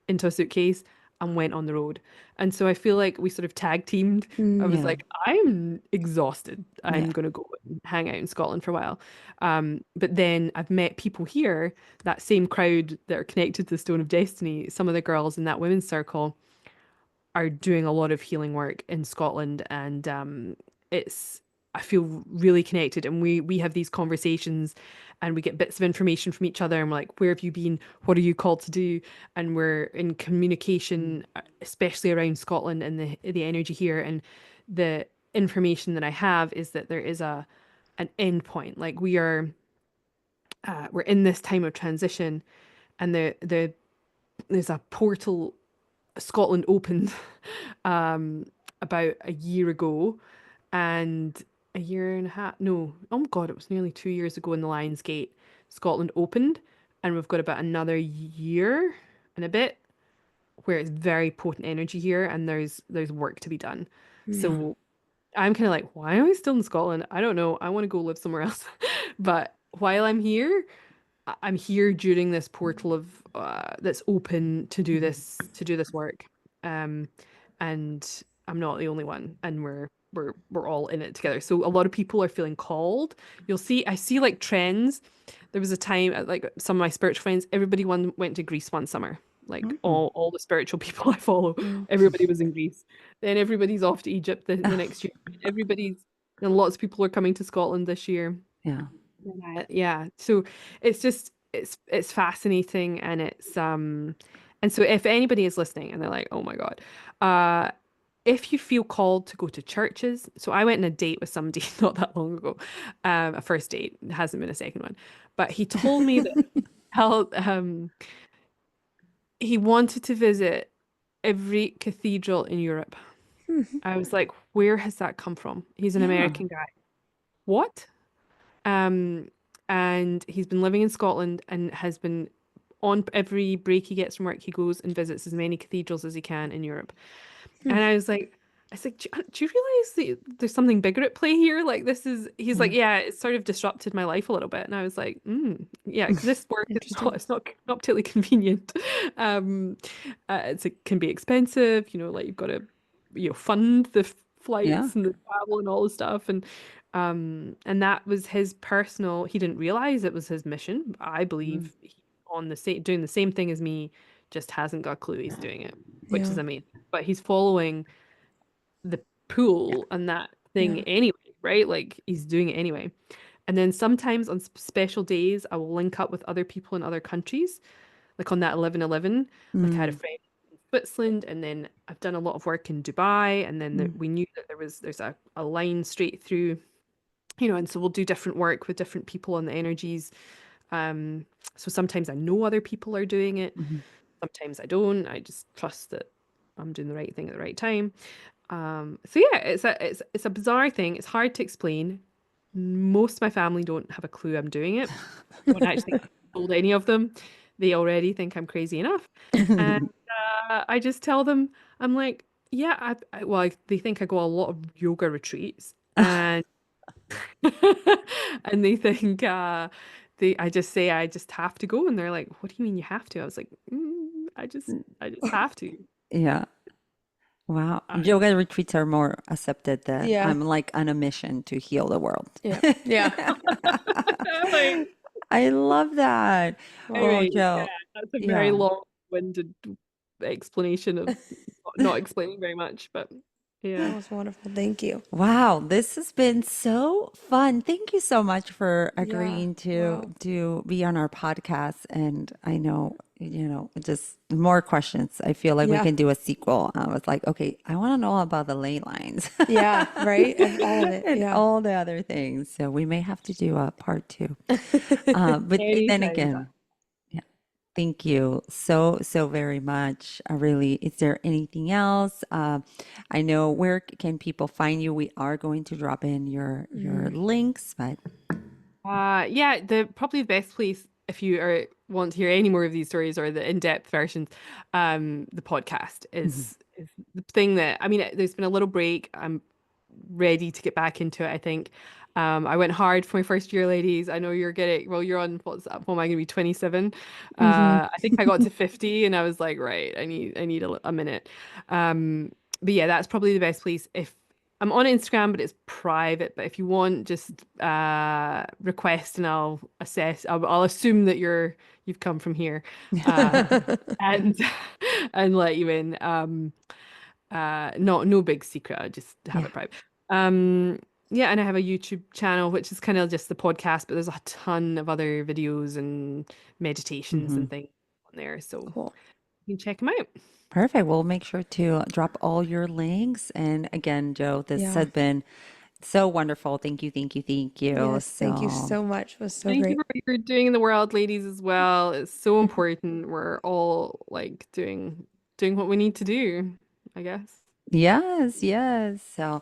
into a suitcase, and went on the road. And so I feel like we sort of tag teamed. I was Yeah. like, I'm exhausted. I'm Yeah. going to go and hang out in Scotland for a while. But then I've met people here, that same crowd that are connected to the Stone of Destiny. Some of the girls in that women's circle are doing a lot of healing work in Scotland, and it's I feel really connected, and we have these conversations, and we get bits of information from each other, and we're like, where have you been? What are you called to do? And we're in communication, especially around Scotland and the energy here, and the information that I have is that there is an end point. Like we're in this time of transition, and there's a portal. Scotland opened about a year ago, and a year and a half, no, oh my God, it was nearly 2 years ago in the Lions Gate. Scotland opened, and we've got about another year and a bit where it's very potent energy here, and there's work to be done. Yeah. So I'm kind of like, why am I still in Scotland? I don't know. I want to go live somewhere else. But while I'm here, I'm here during this portal of that's open to do this work, um, and I'm not the only one, and we're all in it together. So a lot of people are feeling called. I see like trends. There was a time like some of my spiritual friends, everybody went to Greece one summer. Like all the spiritual people I follow, Mm. everybody was in Greece. Then everybody's off to Egypt the next year. And lots of people are coming to Scotland this year. Yeah. Yeah. So it's just it's fascinating, and it's and so if anybody is listening and they're like, oh my God, if you feel called to go to churches, so I went on a date with somebody not that long ago, a first date, it hasn't been a second one, but he told me that how he wanted to visit every cathedral in Europe. I was like, where has that come from? He's an Yeah. American guy. What? Um, and he's been living in Scotland and has been on every break he gets from work, he goes and visits as many cathedrals as he can in Europe. And I was like, do you realize that there's something bigger at play here? Like he's like, yeah, it's sort of disrupted my life a little bit. And I was like, yeah, this work is Interesting. it's not particularly convenient. It can be expensive, like you've got to, fund the Yeah. flights and the travel and all the stuff. And that was his personal, he didn't realize it was his mission. I Mm. believe he's doing the same thing as me, just hasn't got a clue he's doing it, which Yeah. is amazing. But he's following the pool and that thing Yeah. anyway, right? Like he's doing it anyway. And then sometimes on special days, I will link up with other people in other countries. Like on that 11/11, like I had a Mm. friend in Switzerland, and then I've done a lot of work in Dubai, and then Mm. we knew that there's a line straight through, and so we'll do different work with different people on the energies. So sometimes I know other people are doing it, Mhm. sometimes I don't. I just trust that I'm doing the right thing at the right time. So yeah, it's a bizarre thing. It's hard to explain. Most of my family don't have a clue I'm doing it. I don't actually think I've told any of them. They already think I'm crazy enough. And I just tell them, I'm like, yeah, they think I go a lot of yoga retreats, and and they think I just say I just have to go, and they're like, what do you mean you have to? I was like, I just have to. Yeah. Wow. Uh, Yoga retreats are more accepted that Yeah. I'm like on a mission to heal the world. Yeah. Yeah. like, I love that. Well, anyway, Joe, that's a very yeah. long-winded explanation of not explaining very much, but That yeah. was wonderful. Thank you. Wow, this has been so fun. Thank you so much for Yeah. agreeing to Wow. be on our podcast. And I know, just more questions. I feel like we Yeah. can do a sequel. I was like, okay, I want to know about the ley lines Yeah. Right. And all of it. and Yeah. all the other things. So we may have to do a part two. But then Anytime. again, yeah, thank you so very much. I really, is there anything else? I know where can people find you? We are going to drop in your links, but Yeah, probably the best place if you want to hear any more of these stories or the in-depth versions, the podcast Mhm. is the thing that I mean. There's been a little break. I'm ready to get back into it, I think. I went hard for my first year, ladies. I know you're on, what am I going to be, 27? I think I got to 50 and I was like, right, I need a minute. But yeah, that's probably the best place. If I'm on Instagram, but it's private. But if you want, just request and I'll assess. I'll assume that you've come from here, and and let you in. No big secret. I just have Yeah. it private. Um, yeah, and I have a YouTube channel, which is kind of just the podcast, but there's a ton of other videos and meditations Hmm. and things on there, so Cool. you can check them out. Perfect. We'll make sure to drop all your links. And again, Joe, this Yeah. has been so wonderful. Thank you, thank you, thank you. Yes. Thank you So, so much. It was so Thank you great. for what you're doing in the world, ladies, as well. It's so important. We're all like doing what we need to do, I guess. yes, yes. So,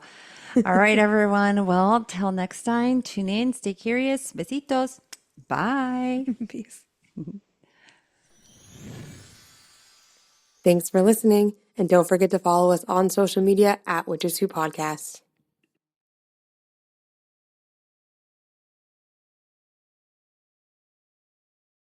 all right, everyone. Well, till next time, tune in, stay curious. Besitos. Bye. Peace. Thanks for listening, and don't forget to follow us on social media at Witches Who Podcast.